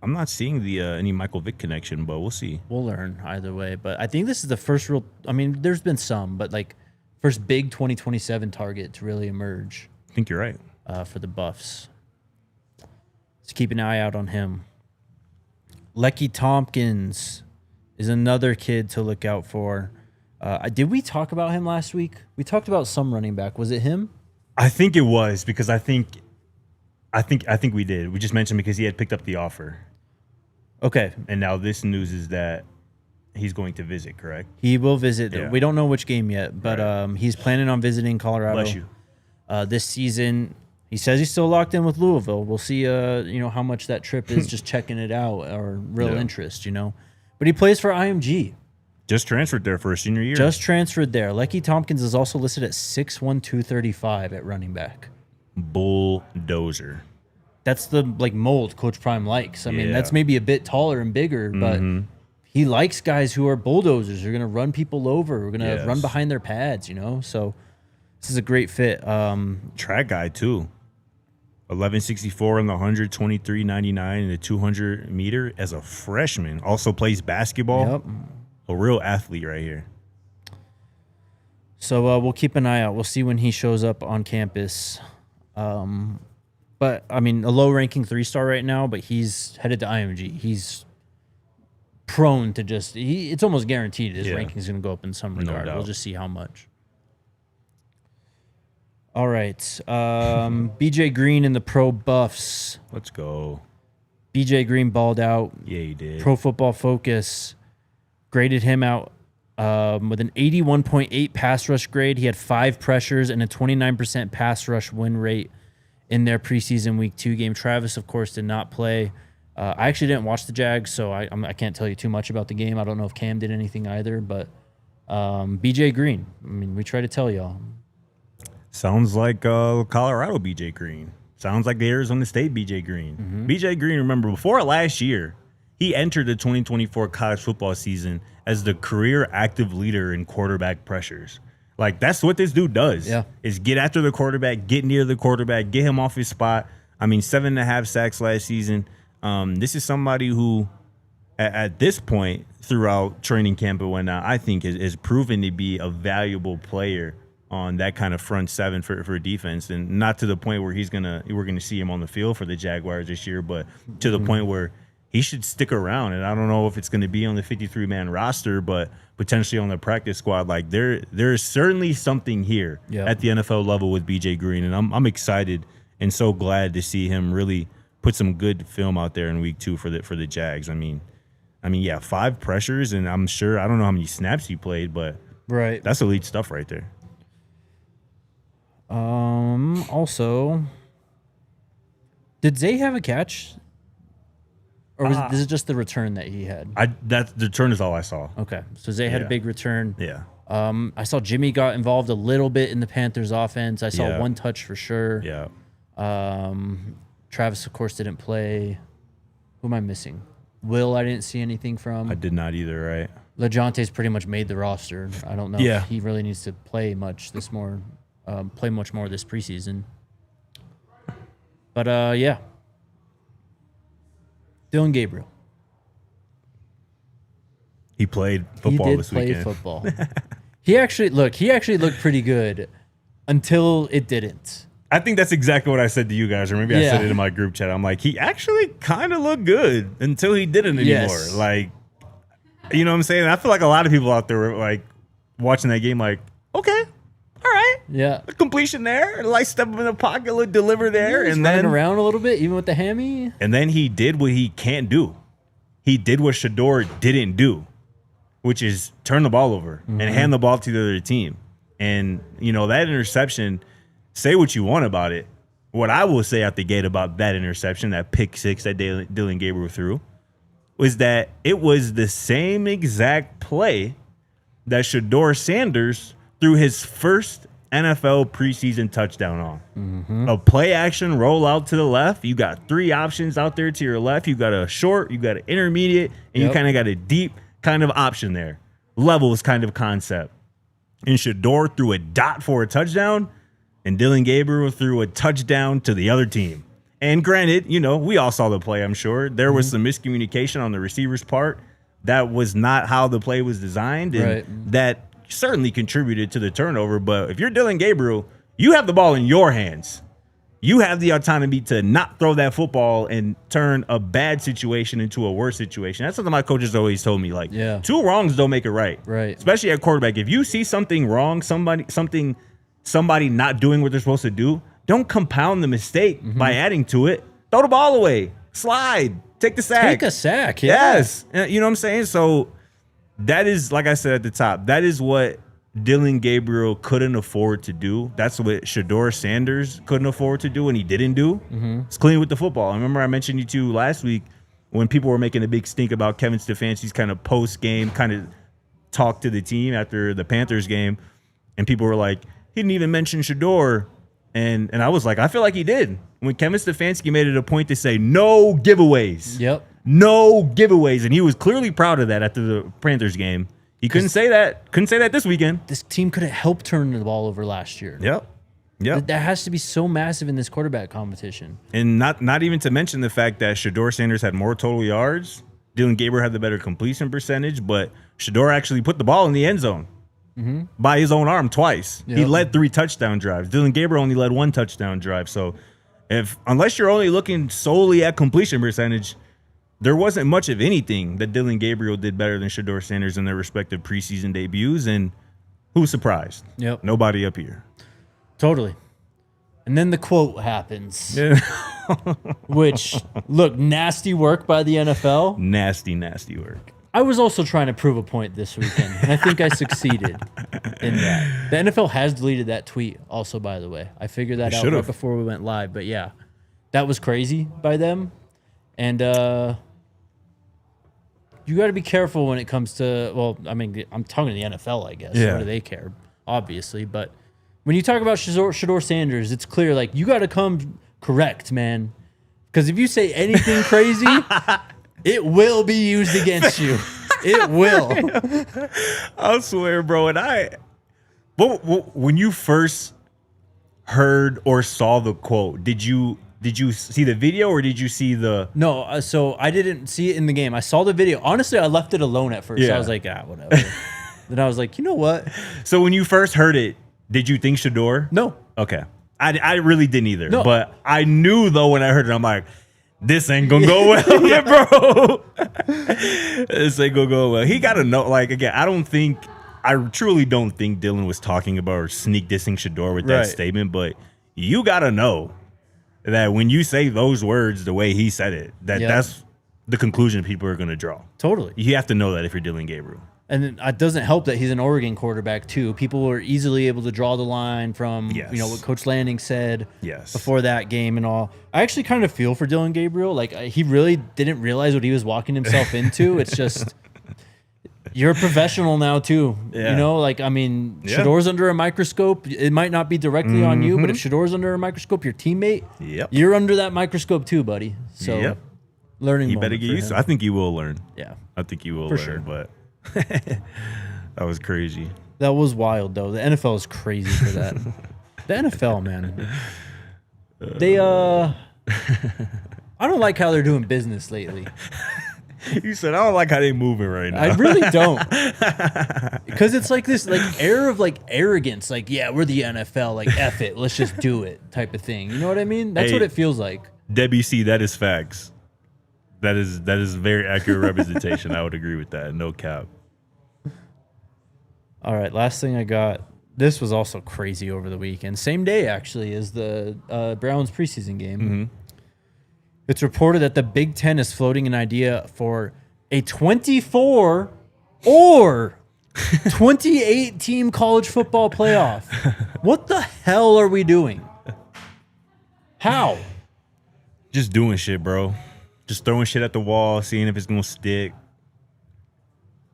I'm not seeing the any Michael Vick connection, but we'll see. We'll learn either way. But I think this is the first real. I mean, there's been some, but like first big 2027 target to really emerge. I think you're right. For the Buffs. Let's keep an eye out on him. Lecky Tompkins is another kid to look out for. Did we talk about him last week? We talked about some running back. Was it him? I think it was because I think we did. We just mentioned because he had picked up the offer. Okay. And now this news is that he's going to visit, correct? He will visit. Yeah. We don't know which game yet, but he's planning on visiting Colorado. Bless you. This season. He says he's still locked in with Louisville. We'll see how much that trip is just checking it out or real interest, But he plays for IMG. Just transferred there for a senior year. Just transferred there. Lecky Tompkins is also listed at 6'1", 235 at running back. Bulldozer. That's the mold Coach Prime likes. I mean, that's maybe a bit taller and bigger, but he likes guys who are bulldozers. Who are going to run people over. Who are going to run behind their pads, So this is a great fit. Track guy, too. 1164 in the 100, 23.99 in the 200 meter as a freshman. Also plays basketball. Yep. A real athlete right here. So we'll keep an eye out. We'll see when he shows up on campus. But, I mean, a low-ranking 3-star right now, but he's headed to IMG. He's prone to just – it's almost guaranteed his ranking is going to go up in some regard. We'll just see how much. All right. BJ Green in the Pro Buffs. Let's go. BJ Green balled out. Yeah, he did. Pro Football Focus graded him out with an 81.8 pass rush grade. He had 5 pressures and a 29% pass rush win rate in their preseason Week 2 game. Travis, of course, did not play. I actually didn't watch the Jags, so I can't tell you too much about the game. I don't know if Cam did anything either, but BJ Green, I mean, we try to tell y'all. Sounds like Colorado BJ Green. Sounds like the Arizona State BJ Green. BJ Green, remember, before last year, he entered the 2024 college football season as the career active leader in quarterback pressures. Like, that's what this dude does. Yeah. Is get after the quarterback, get near the quarterback, get him off his spot. I mean, 7.5 sacks last season. This is somebody who, at this point, throughout training camp and whatnot, I think is proven to be a valuable player on that kind of front seven for defense, and not to the point where we're gonna see him on the field for the Jaguars this year, but to the point where he should stick around. And I don't know if it's going to be on the 53-man roster, but potentially on the practice squad. Like there is certainly something here at the NFL level with BJ Green, and I'm excited and so glad to see him really put some good film out there in Week 2 for the Jags. I mean, 5 pressures, and I'm sure I don't know how many snaps he played, but that's elite stuff right there. Also, did Zay have a catch? Or this is just the return that he had? That the return is all I saw. Okay. So Zay had a big return. Yeah. I saw Jimmy got involved a little bit in the Panthers offense. I saw 1 touch for sure. Yeah. Travis, of course, didn't play. Who am I missing? Will, I didn't see anything from. I did not either, right? LeJonte's pretty much made the roster. I don't know if he really needs to play much this more preseason. But Dillon Gabriel. He played football this weekend. He did play football. He actually looked pretty good until it didn't. I think that's exactly what I said to you guys, or maybe I said it in my group chat. I'm like, he actually kind of looked good until he didn't anymore. Yes. Like, you know what I'm saying? I feel like a lot of people out there were like watching that game like, okay, all right. Yeah. A completion there, a light step in the pocket, deliver there. And then around a little bit, even with the hammy. And then he did what he can't do. He did what Shador didn't do, which is turn the ball over and hand the ball to the other team. And, that interception, say what you want about it. What I will say out the gate about that interception, that pick 6 that Dillon Gabriel threw, was that it was the same exact play that Shador Sanders threw his first NFL preseason touchdown on. A play action roll out to the left. You got 3 options out there to your left. You got a short, you got an intermediate, and you kind of got a deep kind of option there. Levels kind of concept. And Shador threw a dot for a touchdown, and Dillon Gabriel threw a touchdown to the other team. And granted, we all saw the play, I'm sure. There was some miscommunication on the receiver's part. That was not how the play was designed. And that certainly contributed to the turnover. But if you're Dillon Gabriel, you have the ball in your hands. You have the autonomy to not throw that football and turn a bad situation into a worse situation. That's something my coaches always told me. Like, 2 wrongs don't make it right. Right. Especially at quarterback. If you see something wrong, somebody not doing what they're supposed to do, don't compound the mistake by adding to it. Throw the ball away. Slide. Take the sack. Take a sack. Yeah. Yes. You know what I'm saying? So that is, like I said at the top, that is what Dillon Gabriel couldn't afford to do. That's what Shedeur Sanders couldn't afford to do, and he didn't do. It's clean with the football. I remember I mentioned you two last week when people were making a big stink about Kevin Stefanski's kind of post-game kind of talk to the team after the Panthers game, and people were like, he didn't even mention Shedeur. And I was like, I feel like he did. When Kevin Stefanski made it a point to say no giveaways. Yep. No giveaways. And he was clearly proud of that after the Panthers game. He couldn't say that. Couldn't say that this weekend. This team couldn't help turn the ball over last year. Yep. That has to be so massive in this quarterback competition. And not even to mention the fact that Shedeur Sanders had more total yards. Dillon Gabriel had the better completion percentage, but Shedeur actually put the ball in the end zone by his own arm twice. Yep. He led 3 touchdown drives. Dillon Gabriel only led 1 touchdown drive. So unless you're only looking solely at completion percentage, there wasn't much of anything that Dillon Gabriel did better than Shedeur Sanders in their respective preseason debuts. And who's surprised? Yep. Nobody up here. Totally. And then the quote happens. Which, look, nasty work by the NFL. Nasty work. I was also trying to prove a point this weekend, and I think I succeeded in that. The NFL has deleted that tweet also, by the way. I figured that out right before we went live. But yeah, that was crazy by them. And you got to be careful when it comes to, well, I mean, I'm talking to the NFL, I guess. What do they care? Obviously. But when you talk about Shedeur Sanders, it's clear, like, you got to come correct, man. Because if you say anything crazy, it will be used against you. It will. I swear, bro. And when you first heard or saw the quote, did you see the video or did you see the... No, so I didn't see it in the game. I saw the video. Honestly, I left it alone at first. I was like, whatever. Then I was like, you know what? So when you first heard it, did you think Shedeur? No. Okay. I really didn't either. No. But I knew, though, when I heard it, I'm like, this ain't gonna go well, bro. This ain't gonna go well. He got to know, like, again, I truly don't think Dillon was talking about or sneak dissing Shedeur with that statement, but you got to know that when you say those words the way he said it, that's the conclusion people are going to draw. Totally. You have to know that if you're Dillon Gabriel. And it doesn't help that he's an Oregon quarterback, too. People were easily able to draw the line from what Coach Lanning said before that game and all. I actually kind of feel for Dillon Gabriel. Like, he really didn't realize what he was walking himself into. It's just, you're a professional now, too. Yeah. You know, like, I mean, Shedeur's under a microscope. It might not be directly on you, but if Shedeur's under a microscope, your teammate, you're under that microscope, too, buddy. So, learning You better get used to it. I think you will learn. Yeah. I think you will learn, sure. But... that was crazy. That was wild, though. The NFL is crazy for that. The NFL, man. They, I don't like how they're doing business lately. You said, I don't like how they moving right now. I really don't. Because it's like this air of arrogance. Like, yeah, we're the NFL. Like, F it. Let's just do it type of thing. You know what I mean? That's what it feels like. Debbie C, that is facts. That is very accurate representation. I would agree with that. No cap. All right, last thing I got. This was also crazy over the weekend. Same day, actually, as the Browns preseason game. It's reported that the Big Ten is floating an idea for a 24 or 28 team college football playoff. What the hell are we doing? How? Just doing shit, bro. Just throwing shit at the wall, seeing if it's gonna stick.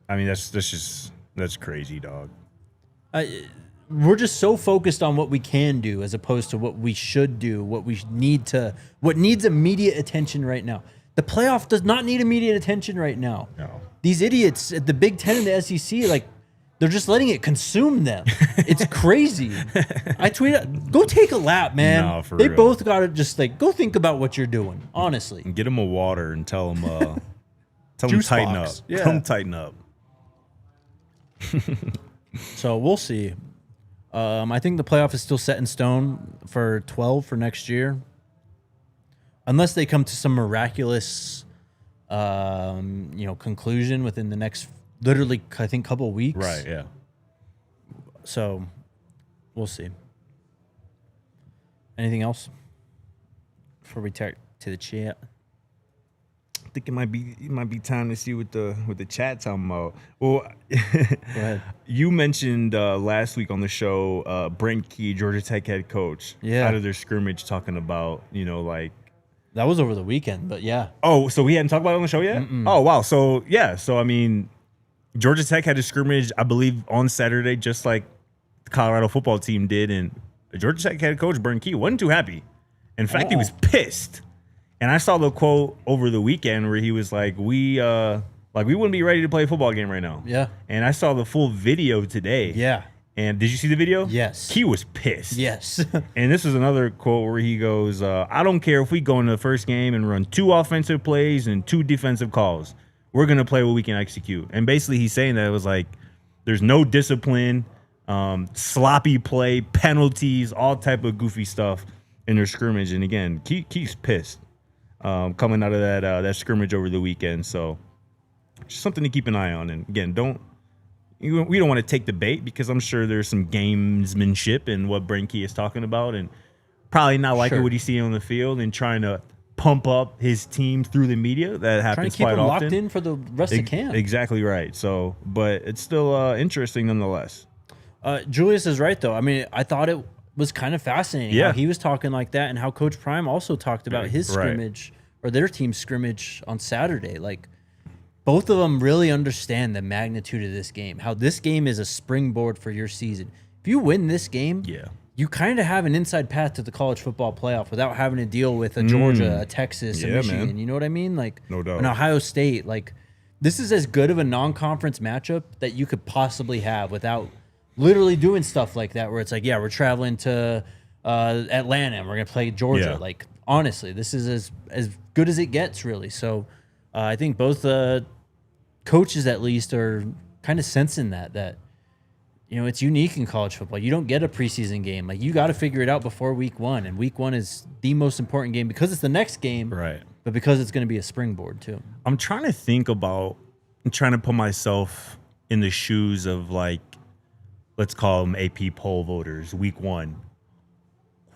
I mean, that's crazy, dog. We're just so focused on what we can do as opposed to what we should do, what needs immediate attention right now. The playoff does not need immediate attention right now. No. These idiots at the Big Ten and the SEC, like, They're just letting it consume them. It's crazy. I tweeted, go take a lap, man. No, for they real. both got to just like, go think about what you're doing, honestly. Get them a water and tell them, Juice tighten box. up. Yeah. Tell them tighten up. So we'll see. I think the playoff is still set in stone for 12 for next year. Unless they come to some miraculous, conclusion within the next, literally, I think, couple of weeks. Right, yeah. So we'll see. Anything else before we talk to the chat? I think it might be time to see what the chat's talking about. Well, Go ahead. you mentioned last week on the show Brent Key, Georgia Tech head coach, Yeah. out of their scrimmage, talking about like. That was over the weekend, but yeah. Oh, so we hadn't talked about it on the show yet? Oh, wow. So yeah, I mean, Georgia Tech had a scrimmage, I believe, on Saturday, just like the Colorado football team did, and the Georgia Tech head coach Brent Key wasn't too happy. In fact, he was pissed. And I saw the quote over the weekend where he was like, we wouldn't be ready to play a football game right now. Yeah. And I saw the full video today. Yeah. And did you see the video? Yes. He was pissed. Yes. And this is another quote where he goes, I don't care if we go into the first game and run 2 offensive plays and 2 defensive calls. We're going to play what we can execute. And basically he's saying that it was like there's no discipline, sloppy play, penalties, all type of goofy stuff in their scrimmage. And again, Key's pissed coming out of that scrimmage over the weekend. So just something to keep an eye on. And again, we don't want to take the bait because I'm sure there's some gamesmanship in what Brent Key is talking about and probably not liking what he's seeing on the field and trying to pump up his team through the media. That happens Trying to keep quite them often. locked in for the rest of camp. Exactly right. So, but it's still interesting nonetheless. Julius is right, though. I mean, I thought it was kind of fascinating how he was talking like that and how Coach Prime also talked about his scrimmage or their team's scrimmage on Saturday. Like, both of them really understand the magnitude of this game, how this game is a springboard for your season. If you win this game, you kind of have an inside path to the college football playoff without having to deal with a Georgia, a Texas, a Michigan. Man. You know what I mean? Like, no doubt. An Ohio State. Like, this is as good of a non-conference matchup that you could possibly have without literally doing stuff like that where it's like, we're traveling to Atlanta and we're going to play Georgia. Like, honestly, this is as good as it gets, really. So I think both coaches, at least, are kind of sensing that it's unique in college football. You don't get a preseason game. Like, you got to figure it out before week 1, and week 1 is the most important game because it's the next game, right? But because it's going to be a springboard too. I'm trying to put myself in the shoes of, like, let's call them AP poll voters, week 1.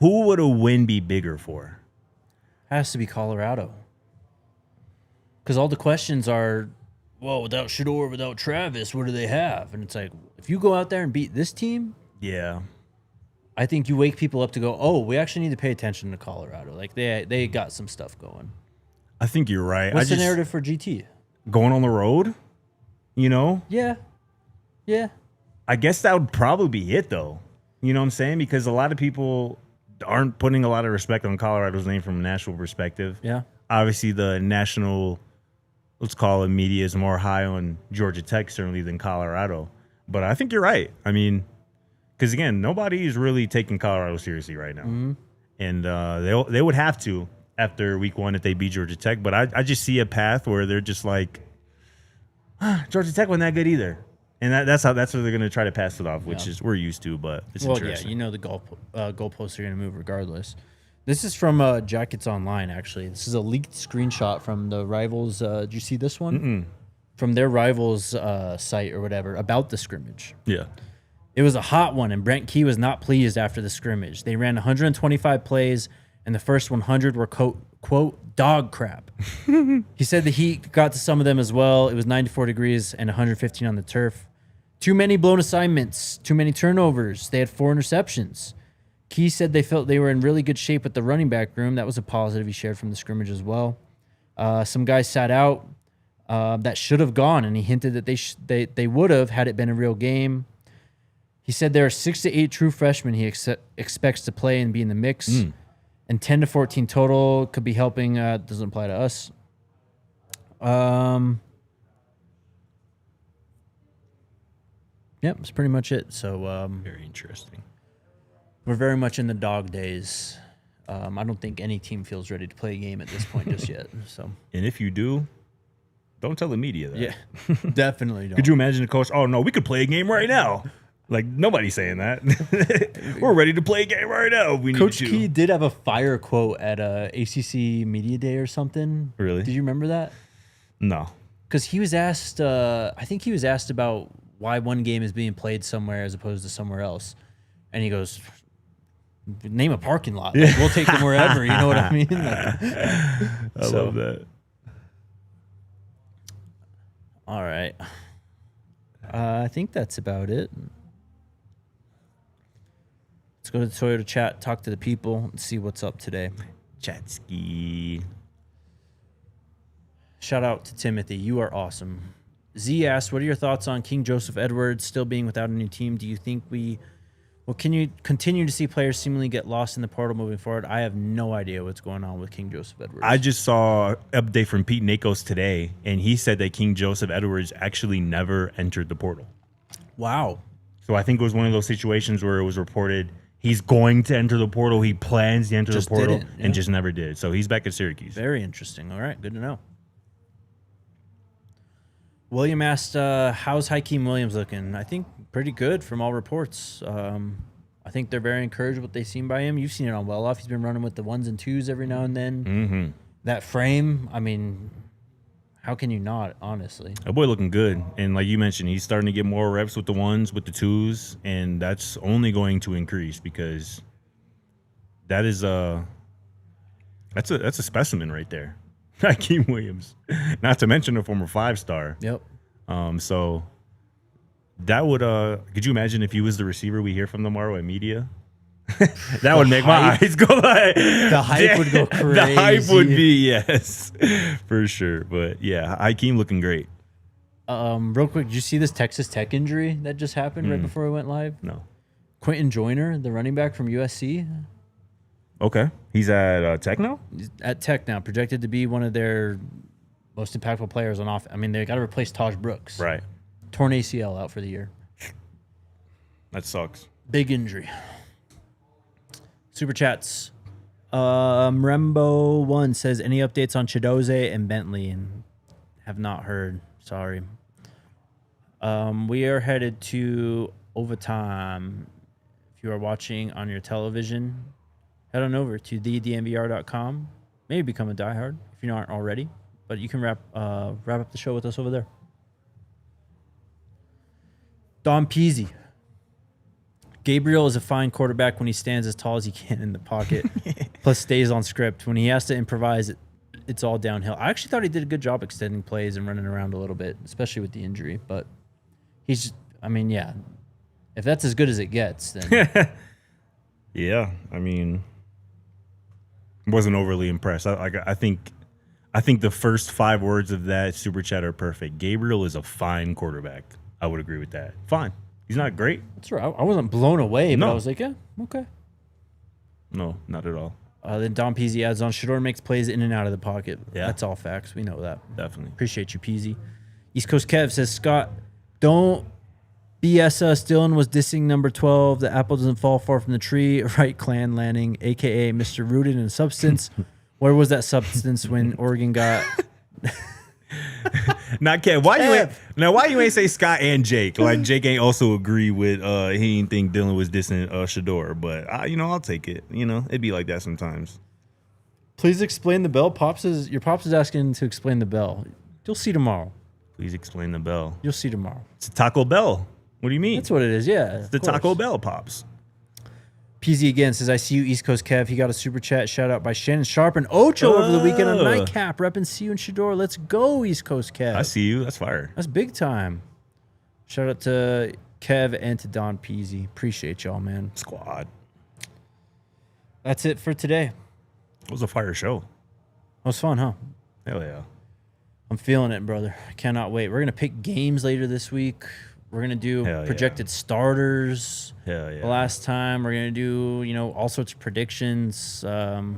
Who would a win be bigger for? Has to be Colorado. Because all the questions are, well, without Shador, without Travis, what do they have? And it's like, if you go out there and beat this team, I think you wake people up to go, oh, we actually need to pay attention to Colorado. Like, they got some stuff going. I think you're right. What's the narrative for GT? Going on the road, Yeah. I guess that would probably be it, though. You know what I'm saying? Because a lot of people aren't putting a lot of respect on Colorado's name from a national perspective. Yeah. Obviously, the national, let's call it, media is more high on Georgia Tech, certainly, than Colorado. But I think you're right. I mean, because, again, nobody is really taking Colorado seriously right now. Mm-hmm. And they would have to after week 1 if they beat Georgia Tech. But I just see a path where they're just like, Georgia Tech wasn't that good either. And that's where they're going to try to pass it off, which is we're used to, but it's interesting. The goalposts are going to move regardless. This is from Jackets Online, actually. This is a leaked screenshot from the Rivals. Did you see this one? Mm-mm. From their Rivals site or whatever about the scrimmage. Yeah. It was a hot one, and Brent Key was not pleased after the scrimmage. They ran 125 plays, and the first 100 were, quote, dog crap. He said the heat got to some of them as well. It was 94 degrees and 115 on the turf. Too many blown assignments, too many turnovers. They had 4 interceptions. Key said they felt they were in really good shape with the running back room. That was a positive he shared from the scrimmage as well. Some guys sat out that should have gone, and he hinted that they would have had it been a real game. He said there are 6 to 8 true freshmen he expects to play and be in the mix, and 10 to 14 total could be helping. Doesn't apply to us. Yep, that's pretty much it. So Very interesting. we're very much in the dog days. I don't think any team feels ready to play a game at this point just yet. So And if you do, don't tell the media that. yeah, definitely don't. Could you imagine the coach? Oh no, we could play a game right now. Like nobody's saying that. We're ready to play a game right now. We Coach need to. Key did have a fire quote at ACC Media Day or something. Really? Did you remember that? No. Because he was asked, I think he was asked about why one game is being played somewhere as opposed to somewhere else. And he goes, name a parking lot. Like, we'll take them wherever. You know what I mean? Like, I love that. all right. I think that's about it. Let's go to the Toyota chat, talk to the people, and see what's up today. Chatsky. Shout out to Timothy. You are awesome. Z asked, what are your thoughts on King Joseph Edwards still being without a new team? Do you think can you continue to see players seemingly get lost in the portal moving forward? I have no idea what's going on with King Joseph Edwards. I just saw an update from Pete Nakos today, and he said that King Joseph Edwards actually never entered the portal. Wow. So I think it was one of those situations where it was reported he's going to enter the portal, he plans to enter Just the portal, didn't, yeah. and just never did. So he's back at Syracuse. Very interesting. All right. Good to know. William asked, how's Hakeem Williams looking? I think pretty good from all reports. I think they're very encouraged with what they've seen by him. You've seen it on Well Off. He's been running with the 1s and 2s every now and then. Mm-hmm. That frame, I mean, how can you not, honestly? That boy looking good. And like you mentioned, he's starting to get more reps with the 1s, with the 2s, and that's only going to increase because that is that's a specimen right there. Hakeem Williams. Not to mention a former 5-star. Yep. So that would could you imagine if he was the receiver we hear from tomorrow at media? That would make my eyes go like The hype would go crazy. The hype would be, yes, for sure. But yeah, Hakeem looking great. Real quick, did you see this Texas Tech injury that just happened right before we went live? No. Quentin Joyner, the running back from USC, Okay. He's at Tech now? he's at Tech now, projected to be one of their most impactful players on offense. I mean, they got to replace Taj Brooks. Right. Torn ACL out for the year. That sucks. Big injury. Super chats. Rembo1 says, any updates on Chidoze and Bentley? And have not heard. Sorry. We are headed to overtime. If you are watching on your television, head on over to thednvr.com. Maybe become a diehard if you aren't already. But you can wrap up the show with us over there. Don Peasy. Gabriel is a fine quarterback when he stands as tall as he can in the pocket, plus stays on script. When he has to improvise, it's all downhill. I actually thought he did a good job extending plays and running around a little bit, especially with the injury. But he's, I mean, yeah, if that's as good as it gets, then Yeah, I mean, wasn't overly impressed. I think the first 5 words of that super chat are perfect. Gabriel is a fine quarterback. I would agree with that. Fine. He's not great. that's right. I wasn't blown away, but No. I was like, yeah, okay. No, not at all. Then Don Peasy adds on, Shador makes plays in and out of the pocket. Yeah. That's all facts. We know that. Definitely. Appreciate you, Peasy. East Coast Kev says, Scott, don't BS us. Dillon was dissing number 12. The apple doesn't fall far from the tree. Right, Clan Lanning, a.k.a. Mr. Rooted in Substance. Where was that substance when Oregon got... Not Kev. Why you ain't say Scott and Jake? Like Jake ain't also agree with he didn't think Dillon was dissing Shador, but I'll take it. It'd be like that sometimes. Please explain the bell. Your Pops is asking to explain the bell. You'll see tomorrow. Please explain the bell. You'll see tomorrow. It's a Taco Bell. What do you mean? That's what it is, yeah. It's the Taco Bell Pops. PZ again says, I see you, East Coast Kev. He got a super chat shout out by Shannon Sharp and Ocho over the weekend on Nightcap. Repping See You and Shador. Let's go, East Coast Kev. I see you. That's fire. That's big time. Shout out to Kev and to Don Peasy. Appreciate y'all, man. Squad. That's it for today. It was a fire show. That was fun, huh? Hell yeah. I'm feeling it, brother. I cannot wait. We're going to pick games later this week. We're going to do Hell yeah. projected starters. Hell yeah. The last time we're going to do, all sorts of predictions. We're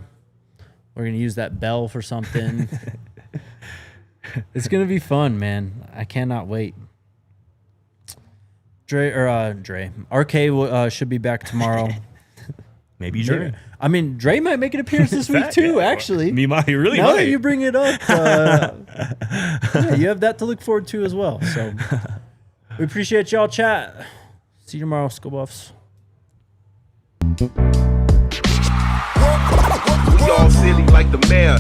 going to use that bell for something. It's going to be fun, man. I cannot wait. Dre. RK should be back tomorrow. Maybe Dre. I mean, Dre might make an appearance this week too. Actually, he really now might. that you bring it up, yeah, you have that to look forward to as well. So we appreciate y'all. Chat. See you tomorrow, Skull Buffs. We all silly like the mayor.